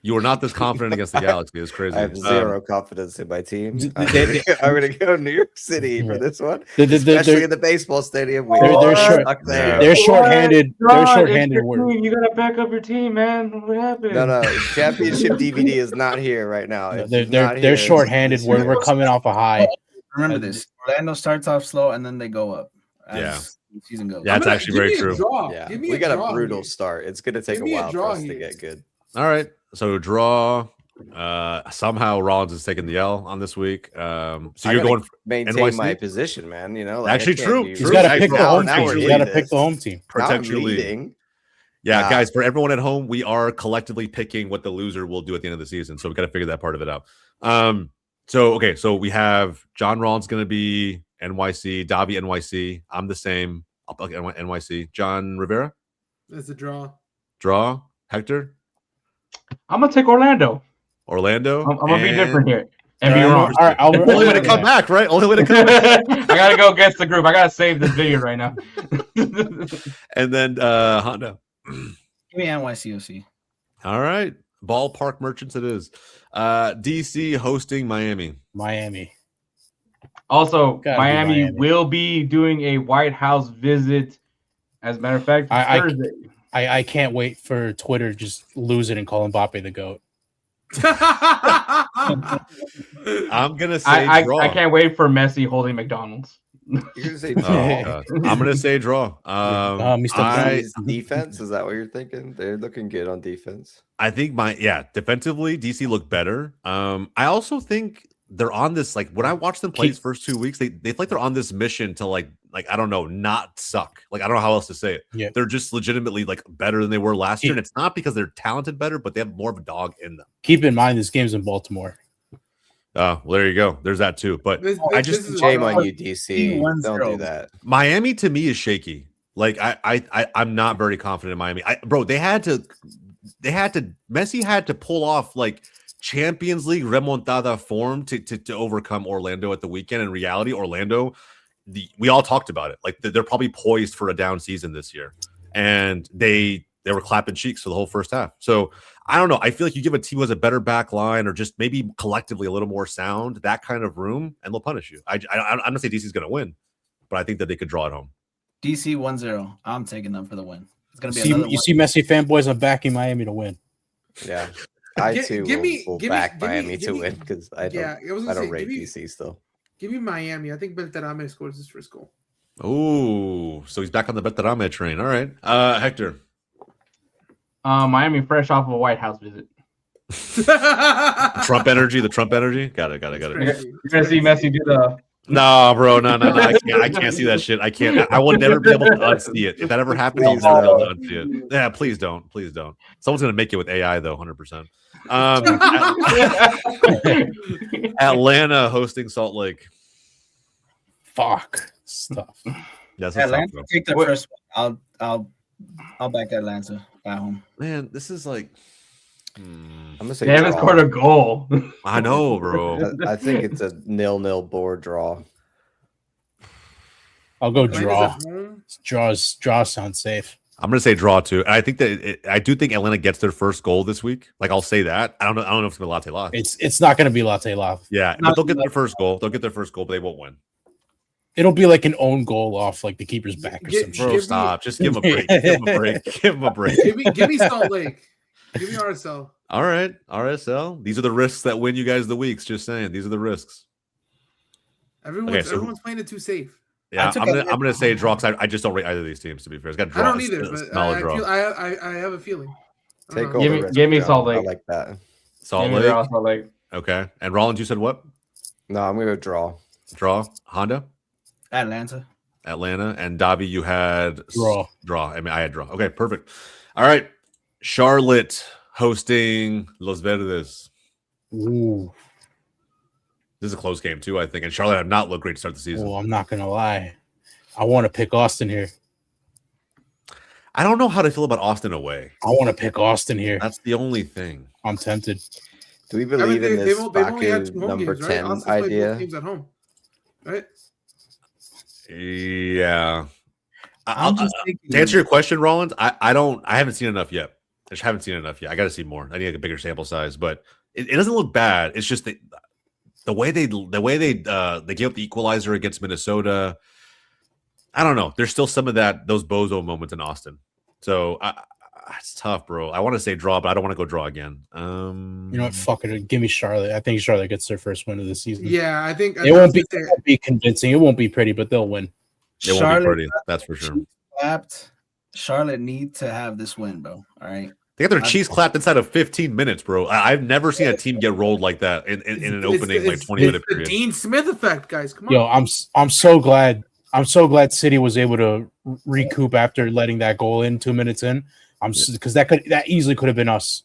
You are not this confident against the Galaxy. It's crazy. I have zero confidence in my team. I'm going to go New York City for this one, especially in the baseball stadium. They're short-handed. They're short-handed. You got to back up your team, man. What happened? No. Championship DVD is not here right now. They're short-handed. We're coming off a high. Remember this: Orlando starts off slow and then they go up. As the season goes. Yeah, that's actually very true. Yeah, we got a brutal start. It's going to take a while for us to get good. All right. So draw. Somehow Rollins is taking the L on this week. So I you're gotta going maintain NYC? my position, man. You know, like, Actually, I can't true. be- He's got to True. pick the Now- home now team. we're He's hitting got to pick this. the home team. Now I'm Potentially. leading. Yeah, guys, for everyone at home, we are collectively picking what the loser will do at the end of the season. So we got to figure that part of it out. So we have John Rollins going to be NYC, Davi NYC. I'm the same. I'll pick NYC. John Rivera? That's a draw. Draw. Hector? I'm gonna take Orlando. Orlando? I'm gonna be different here and All be right, wrong. all right, Only way to come back, right? Only way to come back. I gotta go against the group. I gotta save this video right now. And then Honda. Give me NYCOC. All right. Ballpark Merchants it is. DC hosting Miami. Miami. Also, Gotta be Miami Miami. will be doing a White House visit. As a matter of fact, Thursday. I can't wait for Twitter just lose it and call Mbappe the GOAT. I'm gonna say draw. I can't wait for Messi holding McDonald's. You're gonna say Oh, draw. God. I'm gonna say draw. Chinese defense, is that what you're thinking? They're looking good on defense. I think defensively, DC looked better. I also think they're on this, like, when I watched them play these first 2 weeks, they feel like they're on this mission to like I don't know, not suck. Like, I don't know how else to say it. Yeah. They're just legitimately like better than they were last year. And it's not because they're talented better, but they have more of a dog in them. Keep in mind this game's in Baltimore. Well, there you go. There's that too. But I just shame on you, DC. Don't do that. Miami to me is shaky. Like I'm not very confident in Miami. Messi had to pull off like Champions League remontada form to overcome Orlando at the weekend. In reality, Orlando, we all talked about it. Like they're probably poised for a down season this year, and they were clapping cheeks for the whole first half. So I don't know. I feel like you give a team who has a better back line or just maybe collectively a little more sound, that kind of room, and they'll punish you. I'm not saying DC's going to win, but I think that they could draw at home. DC 1-0. I'm taking them for the win. It's going to be You see Messi fanboys, I'm backing Miami to win. Yeah. I too will back Miami to win because I don't rate DC still. Give me Miami. I think Beltrame scores his first goal. Oh, so he's back on the Beltrame train. All right. Hector. Miami fresh off of a White House visit. The Trump energy. Got it. You're gonna see Messi do the. No, bro. No. I can't see that shit. I can't. I will never be able to unsee it. If that ever happens, I'll never be able to unsee it. Yeah, please don't. Someone's gonna make it with AI though, 100%. Atlanta hosting Salt Lake. Fuck stuff. That's Atlanta. Take the first one. I'll back Atlanta at home. Man, this is like. I'm gonna say they haven't scored a goal. I know, bro. I think it's a 0-0 board draw. I'll go draw. Draw sounds safe. I'm gonna say draw too. And I think that I do think Atlanta gets their first goal this week. Like I'll say that. I don't know if it's gonna be latte loss. It's not gonna be latte loss. Yeah, but they'll get their first goal. But they won't win. It'll be like an own goal off like the keeper's back or some shit. Bro, stop. Just give him a break. Give him a break. Give me Salt Lake. Give me RSL. All right, RSL. These are the risks that win you guys the weeks. Just saying, these are the risks. Everyone's playing it too safe. Yeah, I'm gonna say draw because I just don't rate either of these teams. To be fair, it's got draw. I don't either. But I have a feeling. Give me Salt Lake. I like that. Salt Lake. Okay. And Rollins, you said what? No, I'm gonna go Draw. Honda. Atlanta. And Davi, you had draw. I mean, I had draw. Okay, perfect. All right. Charlotte hosting Los Verdes. Ooh. This is a close game too, I think. And Charlotte have not looked great to start the season. Oh, I'm not gonna lie. I want to pick Austin here. I don't know how to feel about Austin away. I want to pick Austin here. That's the only thing. I'm tempted. Do we believe in this number 10 games, idea? Teams at home, right? Yeah. To answer your question, Rollins, I haven't seen enough yet. I just haven't seen enough yet. I got to see more. I need like a bigger sample size, but it doesn't look bad. It's just the way they gave up the equalizer against Minnesota. I don't know. There's still some of those bozo moments in Austin. So it's tough, bro. I want to say draw, but I don't want to go draw again. You know what? Fuck it. Give me Charlotte. I think Charlotte gets their first win of the season. Yeah, I think it won't be convincing. It won't be pretty, but they'll win. It won't be pretty. That's for sure. Charlotte need to have this win, bro. All right. They got their cheese clapped inside of 15 minutes, bro. I've never seen a team get rolled like that in an opening 20-minute period. The Dean Smith effect, guys. Come on. Yo, I'm so glad. I'm so glad City was able to recoup after letting that goal in 2 minutes in. Because that easily could have been us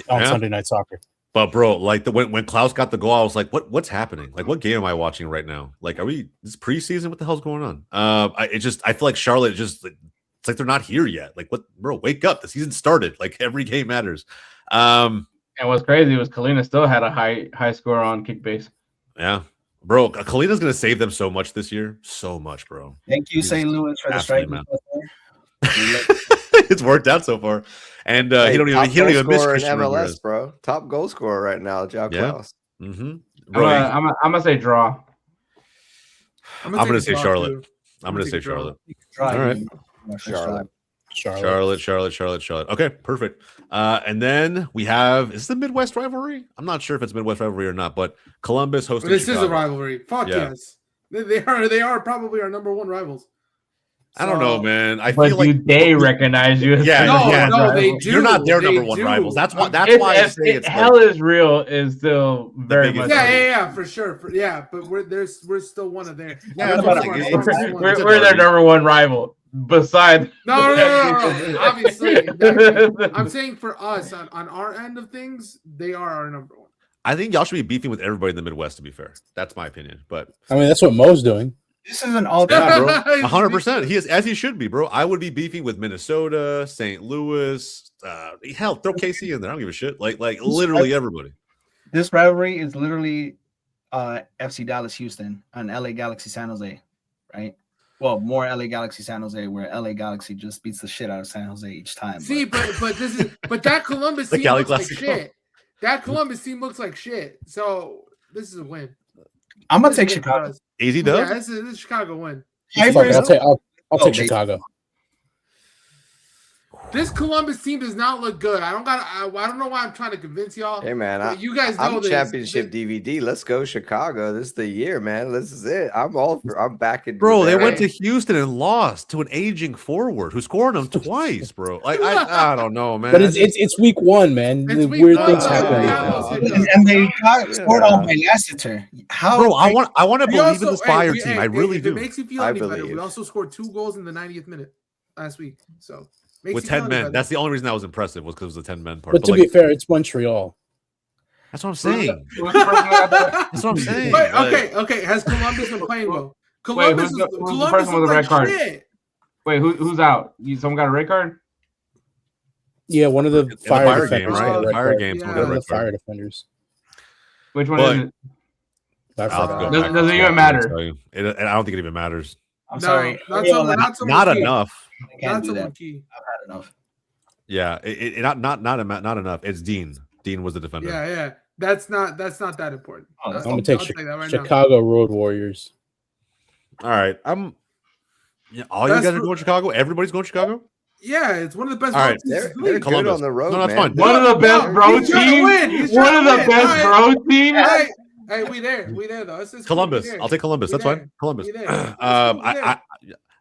on Sunday Night Soccer. But bro, like when Klaus got the goal, I was like, what's happening? Like, what game am I watching right now? Like, this preseason? What the hell's going on? I feel like Charlotte just it's like they're not here yet. Like, what, bro? Wake up! The season started. Like, every game matters. And what's crazy was Kalina still had a high score on kick base. Yeah, bro. Kalina's gonna save them so much this year. So much, bro. Thank you, St. Louis, for the strike. It's worked out so far, and he don't even miss Christian MLS, Ramirez. bro. Top goal scorer right now, Joao Klaus. Mm-hmm. I'm gonna say draw. I'm gonna say Charlotte. I'm gonna say Charlotte. All right. Charlotte. Okay, perfect. And then we have, is this the Midwest rivalry? I'm not sure if it's Midwest rivalry or not, but Columbus hosting This Chicago. is a rivalry. Fuck yes. They are probably our number one rivals. I don't know, man. I feel like they recognize you. As no, they do. You're not their number one rivals. That's why. That's why I say it's hell is real is still very much. Yeah, for sure. But we're still one of their. Yeah, we're their number one rival. Besides, no. Obviously, I'm saying for us on our end of things, they are our number one. I think y'all should be beefing with everybody in the Midwest. To be fair, that's my opinion. But I mean, that's what Mo's doing. This is an all bro. 100%. He is, as he should be, bro. I would be beefing with Minnesota, St. Louis. Hell, throw KC in there. I don't give a shit. Like literally everybody. This rivalry is literally FC Dallas Houston and LA Galaxy San Jose, right? Well, more LA Galaxy San Jose, where LA Galaxy just beats the shit out of San Jose each time. See, but that Columbus team looks like shit. That Columbus team looks like shit. So this is a win. I'm gonna take Chicago. Easy dub. Yeah, this is Chicago win. I'll take Chicago. This Columbus team does not look good. I don't know why I'm trying to convince y'all. Hey man, you guys know I'm this. championship DVD. Let's go Chicago. This is the year, man. This is it. I'm back in. Bro, they went to Houston and lost to an aging forward who scored them twice, bro. Like I don't know, man. But it's week one, man. Weird things happen. And they got scored on by Leicester. How? Bro, I want to believe in this Fire team. I really do. If it makes you feel any better, we also scored 2 goals in the 90th minute last week. So. With 10 men. That's the only reason that was impressive was because it was the 10 men part. But to be fair, it's Montreal. That's what I'm saying. That's what I'm saying. Wait, okay. Has Columbus been playing well? Columbus who's the person with the red card? Shit. Wait, who's out? Someone got a red card? Yeah, one of the fire defenders. Game, right? Fire game. One of the fire defenders. Which one is it? Does it even matter? I don't think it even matters. I'm sorry. Not enough. Not enough. I've had enough. Yeah, not enough. It's Dean. Dean was the defender. Yeah. That's not that important. I'm gonna take Chicago Road Warriors. All right, all you guys are going to Chicago. Everybody's going to Chicago. Yeah, it's one of the best. All right, they're good on the road. No, that's fine. One of the best bro teams. One of the best bro teams. Hey, we there though. Columbus. I'll take Columbus. That's fine. Columbus.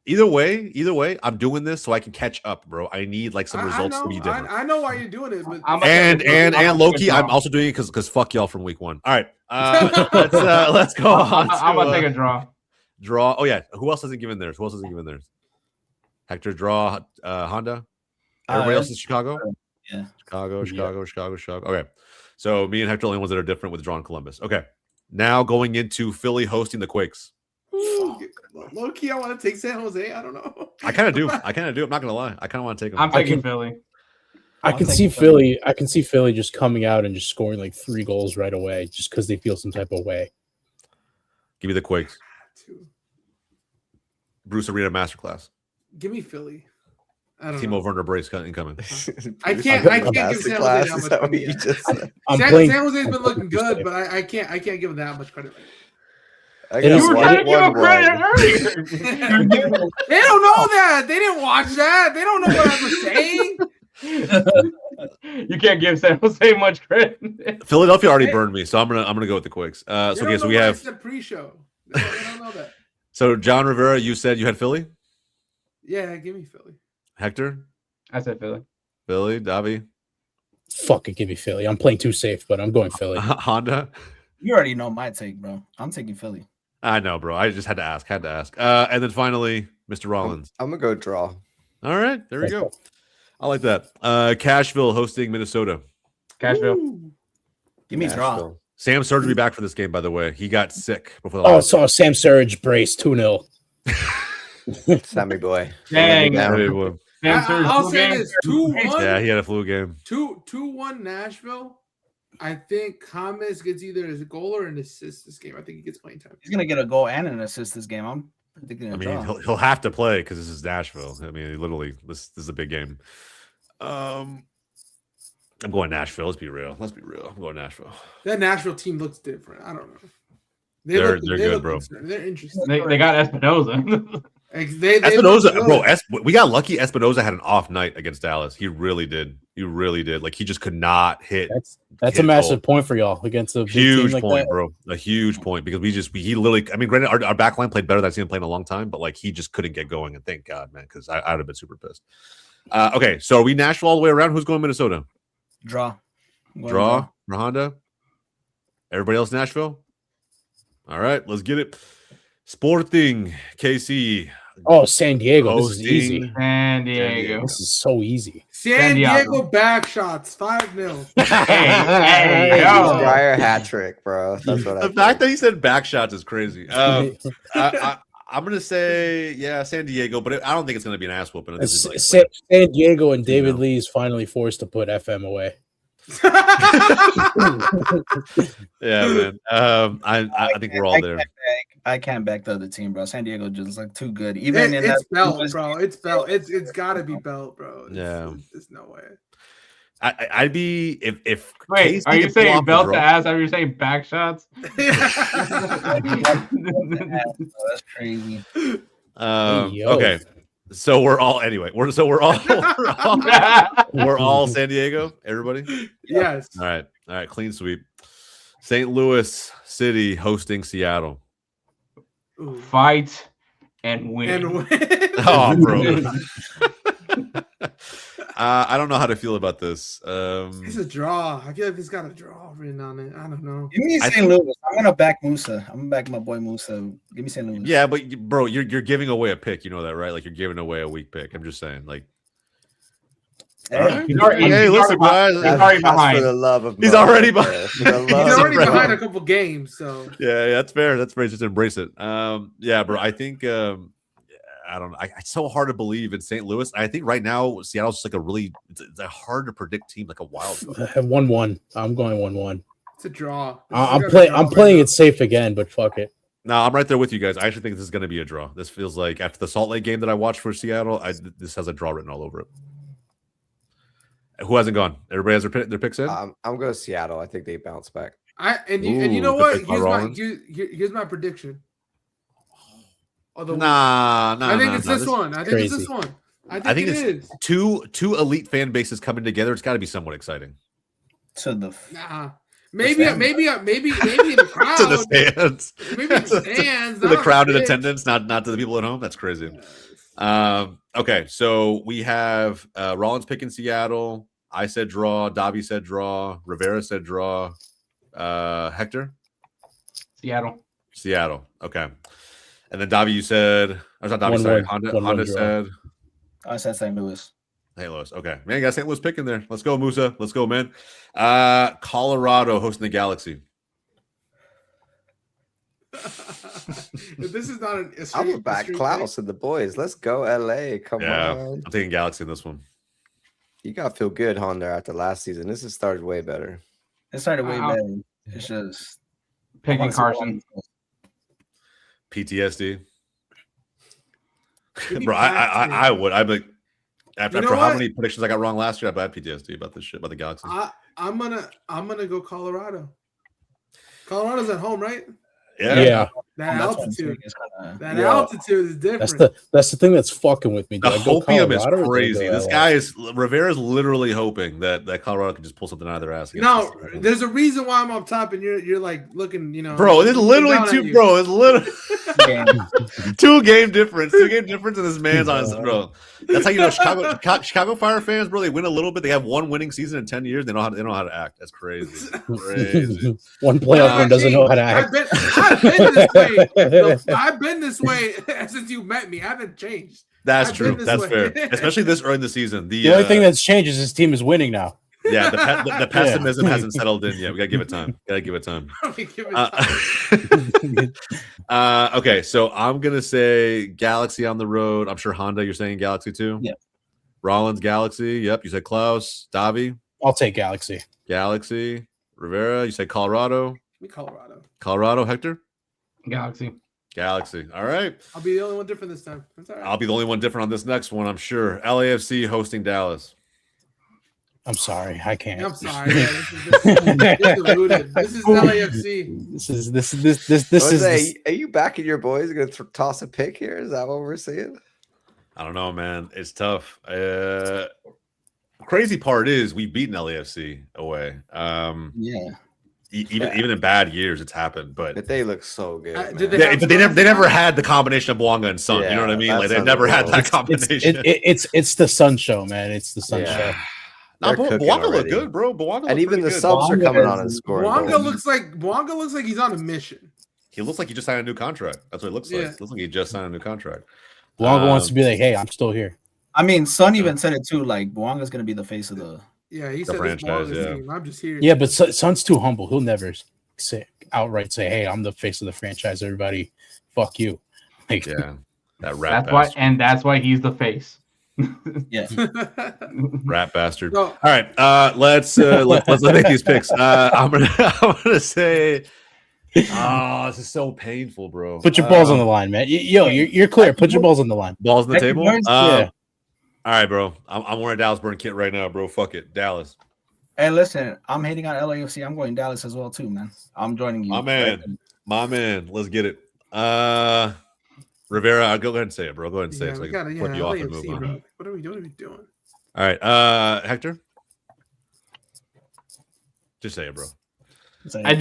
Either way, I'm doing this so I can catch up, bro. I need like some results to be different. I know why you're doing it, but and low-key, I'm also doing it because fuck y'all from week 1. All right, let's go on. I'm gonna take a draw. Draw. Oh yeah. Who else hasn't given theirs? Hector draw. Honda. Everybody else is Chicago. Yeah. Chicago. Okay. So me and Hector are the only ones that are different with drawing Columbus. Okay. Now going into Philly hosting the Quakes. Low key, I want to take San Jose. I don't know. I kind of do. I'm not gonna lie. I kind of want to take them. I'm taking Philly. I can see Philly. I can see Philly just coming out and just scoring like 3 goals right away, just because they feel some type of way. Give me the Quakes. Bruce Arena masterclass. Give me Philly. I don't Timo Werner brace incoming. I can't give San Jose that much credit. San Jose's been looking good, but I can't give them that much credit. You were trying to give them credit earlier. They don't know that. They didn't watch that. They don't know what I was saying. You can't give San Jose much credit. Philadelphia already burned me, so I'm gonna go with the Quakes. So we have the pre-show. They don't know that. So John Rivera, you said you had Philly? Yeah, give me Philly. Hector? I said Philly. Philly, Davi? Fucking give me Philly. I'm playing too safe, but I'm going Philly. Honda. You already know my take, bro. I'm taking Philly. I know, bro. I just had to ask. And then finally, Mr. Rollins. I'm gonna go draw. All right, there we go. I like that. Cashville hosting Minnesota. Cashville. Give me draw. Sam Surge will be back for this game, by the way. He got sick before the last. Oh, Sam Surge brace 2-0. Sammy boy. Dang. I'll say this: 2-1. Yeah, he had a flu game. 2-1 Nashville. I think Thomas gets either a goal or an assist this game. I think he gets playing time. He's gonna get a goal and an assist this game. I'm predicting a draw. He'll have to play because this is Nashville. I mean, literally, this is a big game. I'm going Nashville. Let's be real. I'm going Nashville. That Nashville team looks different. I don't know. They're good, bro. They're interesting. They got Espinoza. Espinoza, bro. We got lucky. Espinoza had an off night against Dallas. He really did. Like he just could not hit. That's a massive point for y'all against a huge team like point, that. bro. A huge point because he literally. I mean, granted, our back line played better than I've seen him play in a long time, but like he just couldn't get going. And thank God, man, because I'd have been super pissed. Okay, so are we Nashville all the way around? Who's going Minnesota? Draw. Draw. Honda. Everybody else Nashville. All right, let's get it. Sporting KC. Oh, San Diego. This is easy. San Diego. This is so easy. San Diego back shots 5-0. Hey, Dwyer hat trick, bro. That's what the fact that he said back shots is crazy. I'm gonna say San Diego, but I don't think it's gonna be an ass whooping. San Diego and David Lee is finally forced to put FM away. Yeah, man. I think we're all there. I can't back the other team, bro. San Diego just like too good. It's Belt, bro. It's Belt. It's gotta be Belt, bro. There's no way. I'd be if wait, are you saying Belt to ass after you're saying back shots? That's crazy. Okay. So we're all we're all San Diego, everybody? Yes. All right, clean sweep. St. Louis City hosting Seattle. Ooh. Fight and win. Oh, bro. I don't know how to feel about this. It's a draw. I feel like it's got a draw written on it. I don't know. Give me St. Louis. I'm gonna back Musa. I'm gonna back my boy Musa. Give me St. Louis. Yeah, but bro, you're giving away a pick. You know that, right? Like you're giving away a weak pick. I'm just saying, like. Hey, listen, guys. He's already behind. For the love of he's already behind. He's already behind a couple games. So yeah, that's fair. That's fair. Just embrace it. Yeah, bro. I think. I don't know. It's so hard to believe in St. Louis. I think right now Seattle's just like it's a hard to predict team, like a wild card. 1-1. I'm going 1-1. It's a draw. I'm playing it safe again, but fuck it. No, I'm right there with you guys. I actually think this is going to be a draw. This feels like after the Salt Lake game that I watched for Seattle, this has a draw written all over it. Who hasn't gone? Everybody has their picks in? I'm going Seattle. I think they bounce back. And you know what? Here's my prediction. Nah. I think it's this one. I think it's this one. I think it is. Two elite fan bases coming together. It's got to be somewhat exciting. Maybe in the crowd. To the stands. Maybe in the stands. To the crowd in attendance, not to the people at home. That's crazy. Okay, so we have Rollins picking Seattle. I said draw. Davi said draw. Rivera said draw. Hector? Seattle. Okay. And then Davi, you said, or it's not Davi, sorry. Honda said. I said St. Louis. St. Louis. Okay. Man, you got St. Louis picking there. Let's go, Musa. Let's go, man. Colorado hosting the Galaxy. If this is not I'm gonna back Klaus and the boys. Let's go, LA. Come on. I'm taking Galaxy in this one. You gotta feel good, Honda, after last season. This has started way better. It started way better. It's just picking Carson. PTSD. Bro, I would. I'd be after how many predictions I got wrong last year, I'd have PTSD about this shit, about the Galaxy. I'm gonna go Colorado. Colorado's at home, right? Yeah. That altitude is different. That's the thing that's fucking with me. The hopium is crazy. This guy is Rivera's literally hoping that Colorado can just pull something out of their ass. No, there's a reason why I'm up top, and you're like looking, Bro, it's literally two. Bro, it's literally. 2-game difference. 2-game difference, and this man's on his bro. That's how you know Chicago Fire fans, bro. They win a little bit. They have one winning season in 10 years. They know how to act. That's crazy. Crazy. One playoff run doesn't know how to act. I've been this way since you met me. I haven't changed. That's true. That's fair. Especially this early in the season. The only thing that's changed is his team is winning now. Yeah, the pessimism hasn't settled in yet. We gotta give it time. Okay, so I'm gonna say Galaxy on the road. I'm sure Honda, you're saying Galaxy too? Yeah. Rollins, Galaxy. Yep. You said Klaus, Davi. I'll take Galaxy. Galaxy. Rivera, you said Colorado. Colorado, Hector. Galaxy. All right. I'll be the only one different this time. That's all right. I'll be the only one different on this next one, I'm sure. LAFC hosting Dallas. I'm sorry, I can't. I'm sorry. This is LAFC. This is. Are you backing your boys? Going to toss a pick here? Is that what we're seeing? I don't know, man. It's tough. Crazy part is we've beaten LAFC away. Even in bad years, it's happened. But they look so good. They never had the combination of Bouanga and Son. You know what I mean? Like they never had that combination. It's the Sun show, man. It's the Sun show. Bouanga look good, bro. Bouanga and even the subs are coming on and scoring. Bouanga looks like he's on a mission. He looks like he just signed a new contract. That's what it looks like. It looks like he just signed a new contract. Bouanga wants to be like, hey, I'm still here. I mean, Son even said it too. Like Bouanga's gonna be the face of the he said franchise. Team. I'm just here. Yeah, but Son's too humble. He'll never outright say, hey, I'm the face of the franchise. Everybody, fuck you. Like, that rat. That's why he's the face. Yeah, rat bastard. All right, let's make these picks. I'm gonna say, this is so painful, bro. Put your balls on the line, man. You're clear. Put your balls on the line. Balls on the table. Yeah. All right, bro. I'm wearing a Dallas Burn kit right now, bro. Fuck it, Dallas. Hey, listen, I'm hating on LAFC. I'm going Dallas as well too, man. I'm joining you, my man. Let's get it. Rivera, I'll go ahead and say it, bro. Go ahead and say it. So flip you off and move on. Bro. What are we doing? All right, Hector. Just say it, bro. I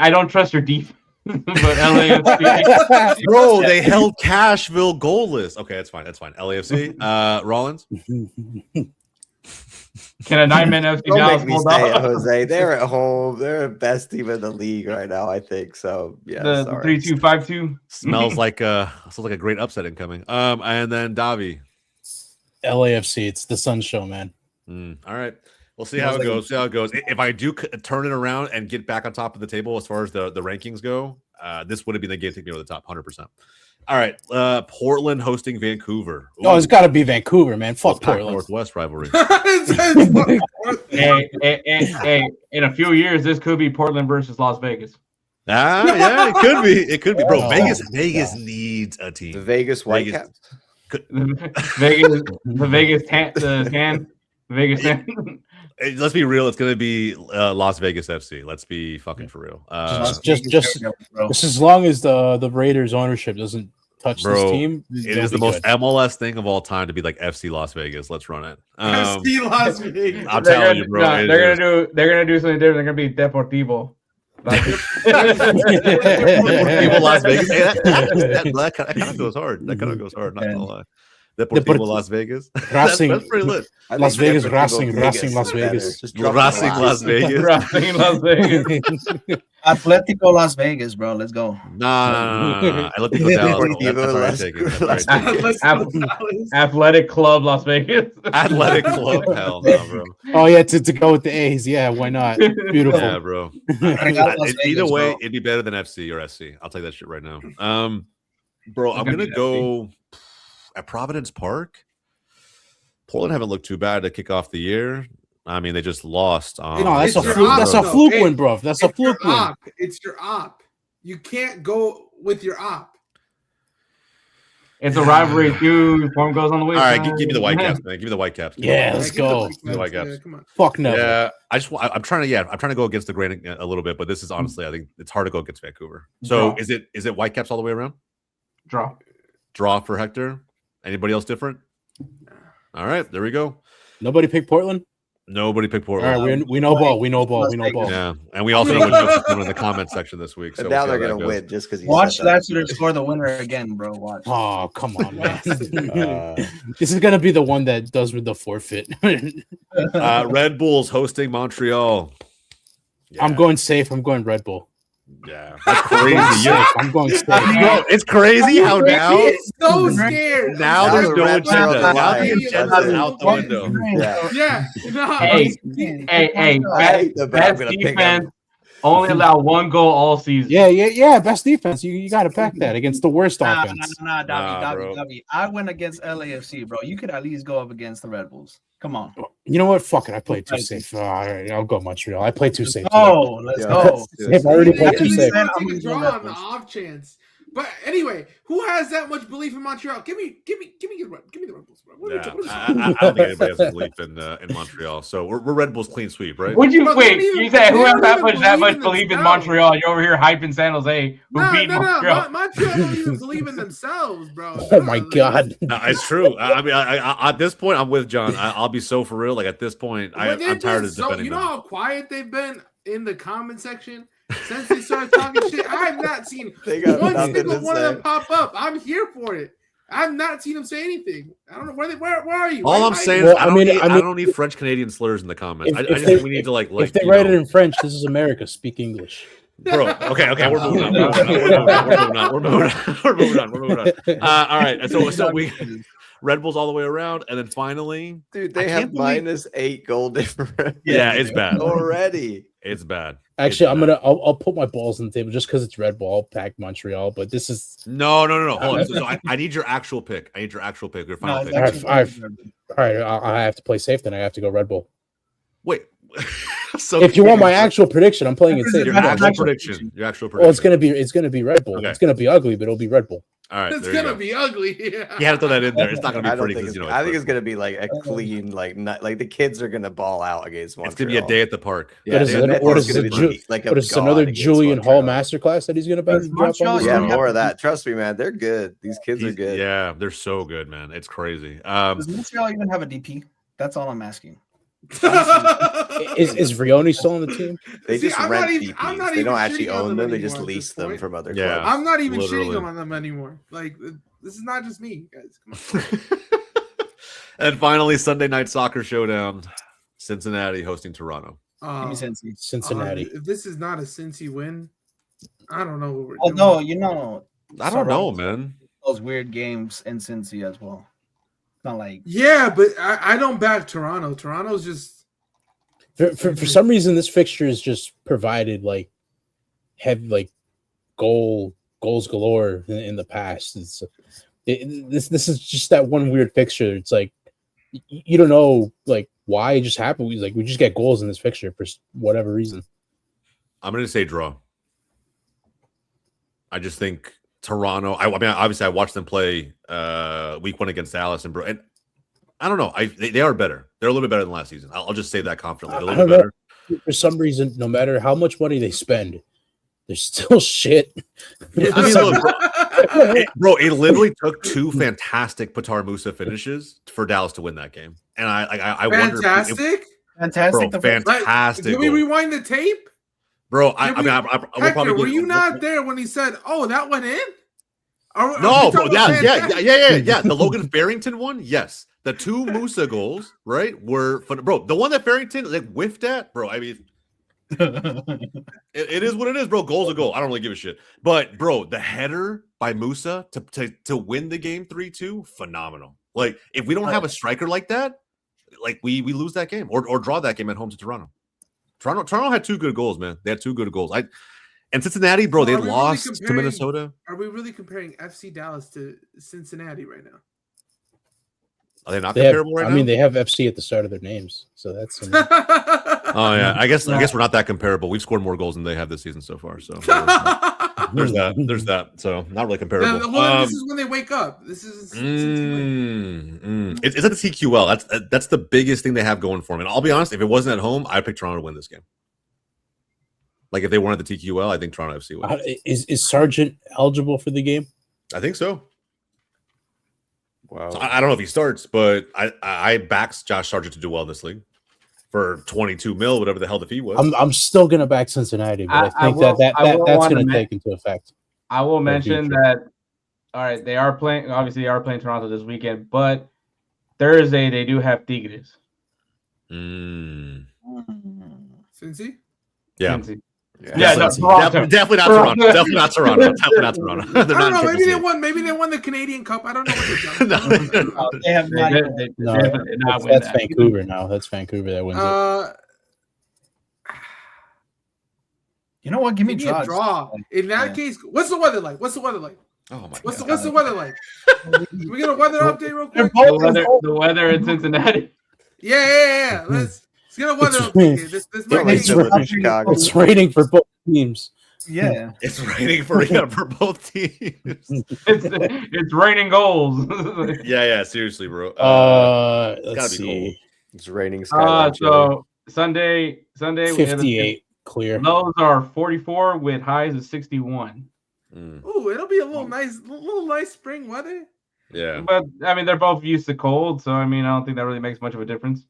don't trust your defense. But LAFC. Bro, they held Cashville goalless. Okay, that's fine. LAFC. Rollins. Can a 9-man FC Dallas hold on? Jose, they're at home. They're the best team in the league right now, I think. So yeah, the 3-2-5-2 smells like a great upset incoming. And then Davi. LAFC. It's the Sun show, man. All right. We'll see how it goes. If I do turn it around and get back on top of the table as far as the rankings go, this would have been the game to take me to the top 100%. All right. Portland hosting Vancouver. Ooh. Oh, it's got to be Vancouver, man. Fuck Portland. Northwest rivalry. hey, in a few years, this could be Portland versus Las Vegas. Yeah, it could be. Bro, Vegas needs a team. The Vegas Whitecaps. The Vegas tan. Let's be real. It's going to be Las Vegas FC. Let's be fucking for real. Just as long as the Raiders ownership doesn't touch this team, it is the most MLS thing of all time to be like FC Las Vegas. Let's run it. FC Las Vegas. I'm telling you, bro. They're gonna do something different. They're gonna be Deportivo. Deportivo Las Vegas. Hey, that kind of goes hard. Not gonna lie. Deportivo Las Vegas. That's pretty lit. Las Vegas Racing Las Vegas. Racing Las Vegas. Racing Las Vegas. Atletico Las Vegas, bro. Let's go. No. Atletico Dallas. Athletic Club Las Vegas. Athletic Club. Hell no, bro. Oh yeah, to go with the A's. Yeah, why not? Beautiful. Yeah, bro. Either way, it'd be better than FC or SC. I'll tell you that shit right now. Bro, I'm gonna go at Providence Park. Portland haven't looked too bad to kick off the year. I mean, they just lost. That's a fluke win, bro. That's a fluke win. It's your op. You can't go with your op. It's a rivalry too. Form goes on the way. All right, give me the Whitecaps, man. Give me the Whitecaps. Yeah, let's go. Give me the Whitecaps. Come on. Fuck no. Yeah, I'm trying to go against the grain a little bit, but this is honestly, I think it's hard to go against Vancouver. So is it Whitecaps all the way around? Draw for Hector. Anybody else different? All right, there we go. Nobody picked Portland? Nobody picked All Portland. right, we know ball. We know ball. We know ball. Yeah, and we also know what jokes are coming in the comment section this week. So And now we'll they're see how gonna that goes. win just because you Watch said that. Lassiter score the winner again, bro. Watch. Oh, come on, man. This is gonna be the one that does with the forfeit. Red Bulls hosting Montreal. Yeah. I'm going safe. I'm going Red Bull. Yeah, that's crazy. Safe. I'm going safe. Bro, it's crazy how now He's so scared. now Now there's the no Red Bulls are agenda. Now lying. the agenda is out the window. Yeah. Yeah. No, Hey, I hate the bet. I'm best gonna pick defense them. only allow 1 goal all season. Yeah. Best defense. You got to back that against the worst offense. Nah, Davi. I went against LAFC, bro. You could at least go up against the Red Bulls. Come on. You know what? Fuck it. I played too safe. All right, I'll go Montreal. I played too safe. Oh, let's go. Safe. I already played too He's safe. gonna take a draw on the off chance. But anyway, who has that much belief in Montreal? Give me the Red Bulls, bro. What are we Yeah, talking about? I don't think anybody has a belief in Montreal. So we're Red Bulls clean sweep, right? Would you Bro, wait? they don't You even- said they who has don't that even much belief in themselves. Montreal? You're over here hyping San Jose, who No, beat Montreal. Montreal don't even believe in themselves, bro. Oh my god. No, it's true. I mean, I at this point, I'm with John. I'll be so for real. Like at this point, But they've I'm tired been of defending you know them. how quiet they've been in the comment section since they started talking shit. I have not seen They got one nothing single to one of say. them pop up. I'm here for it. I've not seen them say anything. I don't know where are you? All Why- I'm why- saying Well, is I don't need French Canadian slurs in the comments. I just think we need to like if they you write know, it in French, this is America. Speak English. bro. Okay, we're moving on. We're moving on. All right. So we Red Bulls all the way around, and then finally, Dude, I they can't have believe- -8 goal difference. yeah, it's bad. already. It's bad. Actually, It's bad. I'll put my balls on the table just because it's Red Bull. I'll pack Montreal, but this is No. Hold on. So I need your actual pick. Your final pick. all right. I have to play safe. Then I have to go Red Bull. Wait. So If you want my actual prediction, I'm playing it safe. your I'm going actual Red Bull. prediction. Your actual prediction. Well, it's gonna be Red Bull. Okay. It's gonna be ugly, but it'll be Red Bull. All right. It's there you gonna go. be ugly. You had to throw that in there. It's not gonna I be don't pretty think because it's, you know. I think it's gonna be like a clean, like the kids are gonna ball out against Montreal. It's gonna be a day at the park. Yeah, What is the it? network's What is gonna it? be like a What is this, god another against Julian Hall Montreal. masterclass that he's gonna drop on Montreal, this? Yeah, Yeah. more of that. Trust me, man. They're good. These kids are good. Yeah, they're so good, man. It's crazy. Does Montreal even have a DP? That's all I'm asking. Is Vrioni still on the team? They See, just I'm rent not even- I'm DPs. not They even don't actually shitting on own them them. They just anymore at lease this them point. from other Yeah. clubs. I'm not even Literally. shitting on them anymore. Like this is not just me, guys. Come on. And finally, Sunday night soccer showdown. Cincinnati hosting Toronto. Give me Cincy. Cincinnati. If this is not a Cincy win, I don't know what we're doing. Although, you know, I don't know, man. those weird games in Cincy as well. It's not like Yeah, but I don't back Toronto. Toronto's just For some reason, this fixture is just provided like have like goals galore in the past. This is just that one weird fixture. It's like you don't know like why it just happened. We just get goals in this fixture for whatever reason. I'm going to say draw. I just think Toronto. I mean, obviously, I watched them play week 1 against Dallas, and I don't know. They are better. They're a little bit better than last season. I'll just say that confidently. They're a little bit better. For some reason, no matter how much money they spend, they're still shit. I mean, look, it literally took 2 fantastic Patar Musa finishes for Dallas to win that game, and I wonder. fantastic. fantastic. Bro, The first- fantastic. Did we goal. rewind the tape? Bro, I Did mean, I will Hector, probably. were you not there when he said, "Oh, that went in"? Are No, we bro, talking about fantastic? yeah. The Logan Farrington one, yes. The 2 Musa goals, right, were fun. Bro, the one that Farrington like whiffed at, bro. I mean, it is what it is, bro. Goal's a goal. I don't really give a shit. But bro, the header by Musa to win the game 3-2, phenomenal. Like if we don't have a striker like that, like we lose that game or draw that game at home to Toronto. Toronto had 2 good goals, man. They had 2 good goals. And Cincinnati, bro, they Are we really lost to comparing- Minnesota. Are we really comparing FC Dallas to Cincinnati right now? Are they not They have, comparable right I now? mean, they have FC at the start of their names, so that's. Oh yeah, I guess we're not that comparable. We've scored more goals than they have this season so far. So there's that. So not really comparable. This is when they wake up. This is It's at the TQL. That's the biggest thing they have going for them. And I'll be honest, if it wasn't at home, I'd pick Toronto to win this game. Like if they weren't at the TQL, I think Toronto FC would. Is Sargent eligible for the game? I think so. Wow. So I don't know if he starts, but I backs Josh Sargent to do well in this league. for 22 mil, whatever the hell the fee was. I'm still gonna back Cincinnati, but I think that's gonna take into effect. I will mention that. All right, they are playing. Obviously, they are playing Toronto this weekend, but Thursday they do have Tigres. Cincy? Yeah. Cincy. Yeah, definitely not Toronto. Definitely not Toronto. Definitely not Toronto. I don't know. Maybe they won the Canadian Cup. I don't know what they've done. They have not. That's Vancouver now. That's Vancouver that wins it. You know what? Give me a draw. In that case, what's the weather like? Oh my What's the weather like? Can we get a weather update real quick? The weather in Cincinnati. Yeah. Let's get a weather update. It's raining for both teams. Yeah, it's raining for both teams. It's raining goals. yeah. Seriously, bro. Let's see. Cold. It's raining. So Sunday, 58 clear. Lows are 44 with highs of 61. Ooh, it'll be a little nice spring weather. Yeah, but I mean they're both used to cold, so I mean I don't think that really makes much of a difference.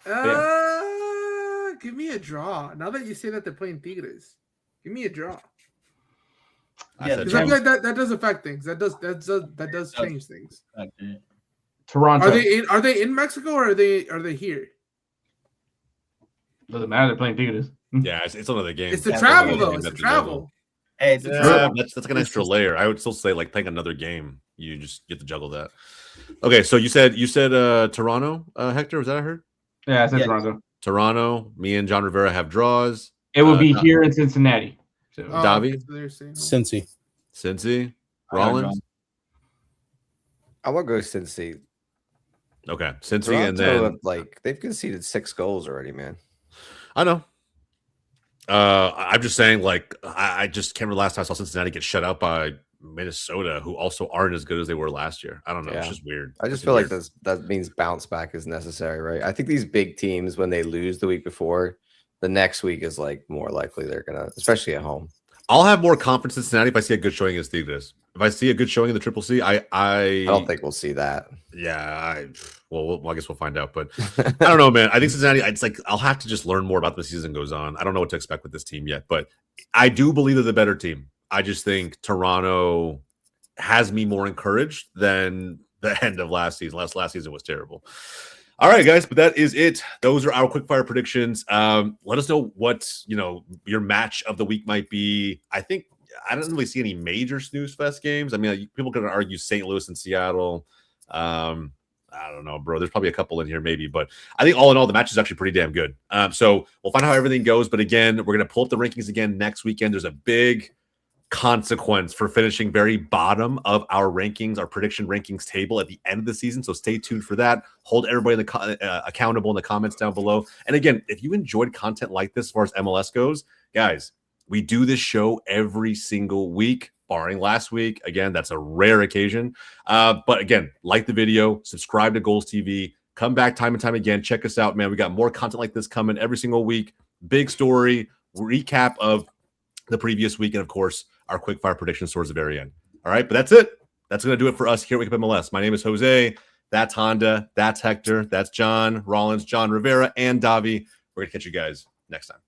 Give me a draw. Now that you say that they're playing Tigres, give me a draw. Yeah, because I feel like that does affect things. That does change things. Toronto. Are they in Mexico or are they here? Doesn't matter. They're playing Tigres. Yeah, it's another game. It's the travel though. It's the travel. Hey, that's like an extra layer. I would still say like playing another game. You just get to juggle that. Okay, so you said Toronto, Hector. Was that I heard? Yeah, I said Toronto. Toronto. Me and John Rivera have draws. It will be here in Cincinnati. So. Davi, Cincy, Rollins. I want to go Cincy. Okay, Cincy, Toronto, and then like they've conceded 6 goals already, man. I know. I'm just saying, like, I just can't remember last time I saw Cincinnati get shut out by Minnesota, who also aren't as good as they were last year. I don't know. Yeah. It's just weird. I just feel like that means bounce back is necessary, right? I think these big teams, when they lose the week before, the next week is like more likely they're gonna, especially at home. I'll have more confidence in Cincinnati if I see a good showing against Tigres. If I see a good showing in the Triple C, I don't think we'll see that. Yeah, well, I guess we'll find out. But I don't know, man. I think Cincinnati. It's like I'll have to just learn more about the season goes on. I don't know what to expect with this team yet, but I do believe they're the better team. I just think Toronto has me more encouraged than the end of last season. Last season was terrible. All right, guys, but that is it. Those are our quickfire predictions. Let us know what your match of the week might be. I don't really see any major snooze fest games. I mean, people could argue St. Louis and Seattle. I don't know, bro. There's probably a couple in here, maybe, but I think all in all, the match is actually pretty damn good. So we'll find out how everything goes. But again, we're gonna pull up the rankings again next weekend. There's a big consequence for finishing very bottom of our rankings, our prediction rankings table at the end of the season. So stay tuned for that. Hold everybody accountable in the comments down below. And again, if you enjoyed content like this as far as MLS goes, guys, we do this show every single week, barring last week. Again, that's a rare occasion. But again, like the video, subscribe to Goals TV, come back time and time again. Check us out, man. We got more content like this coming every single week. Big story, recap of the previous week, and of course, our quickfire predictions towards the very end. All right, but that's it. That's going to do it for us here at Wake Up MLS. My name is Jose. That's Honda. That's Hector. That's John Rollins, John Rivera, and Davi. We're going to catch you guys next time.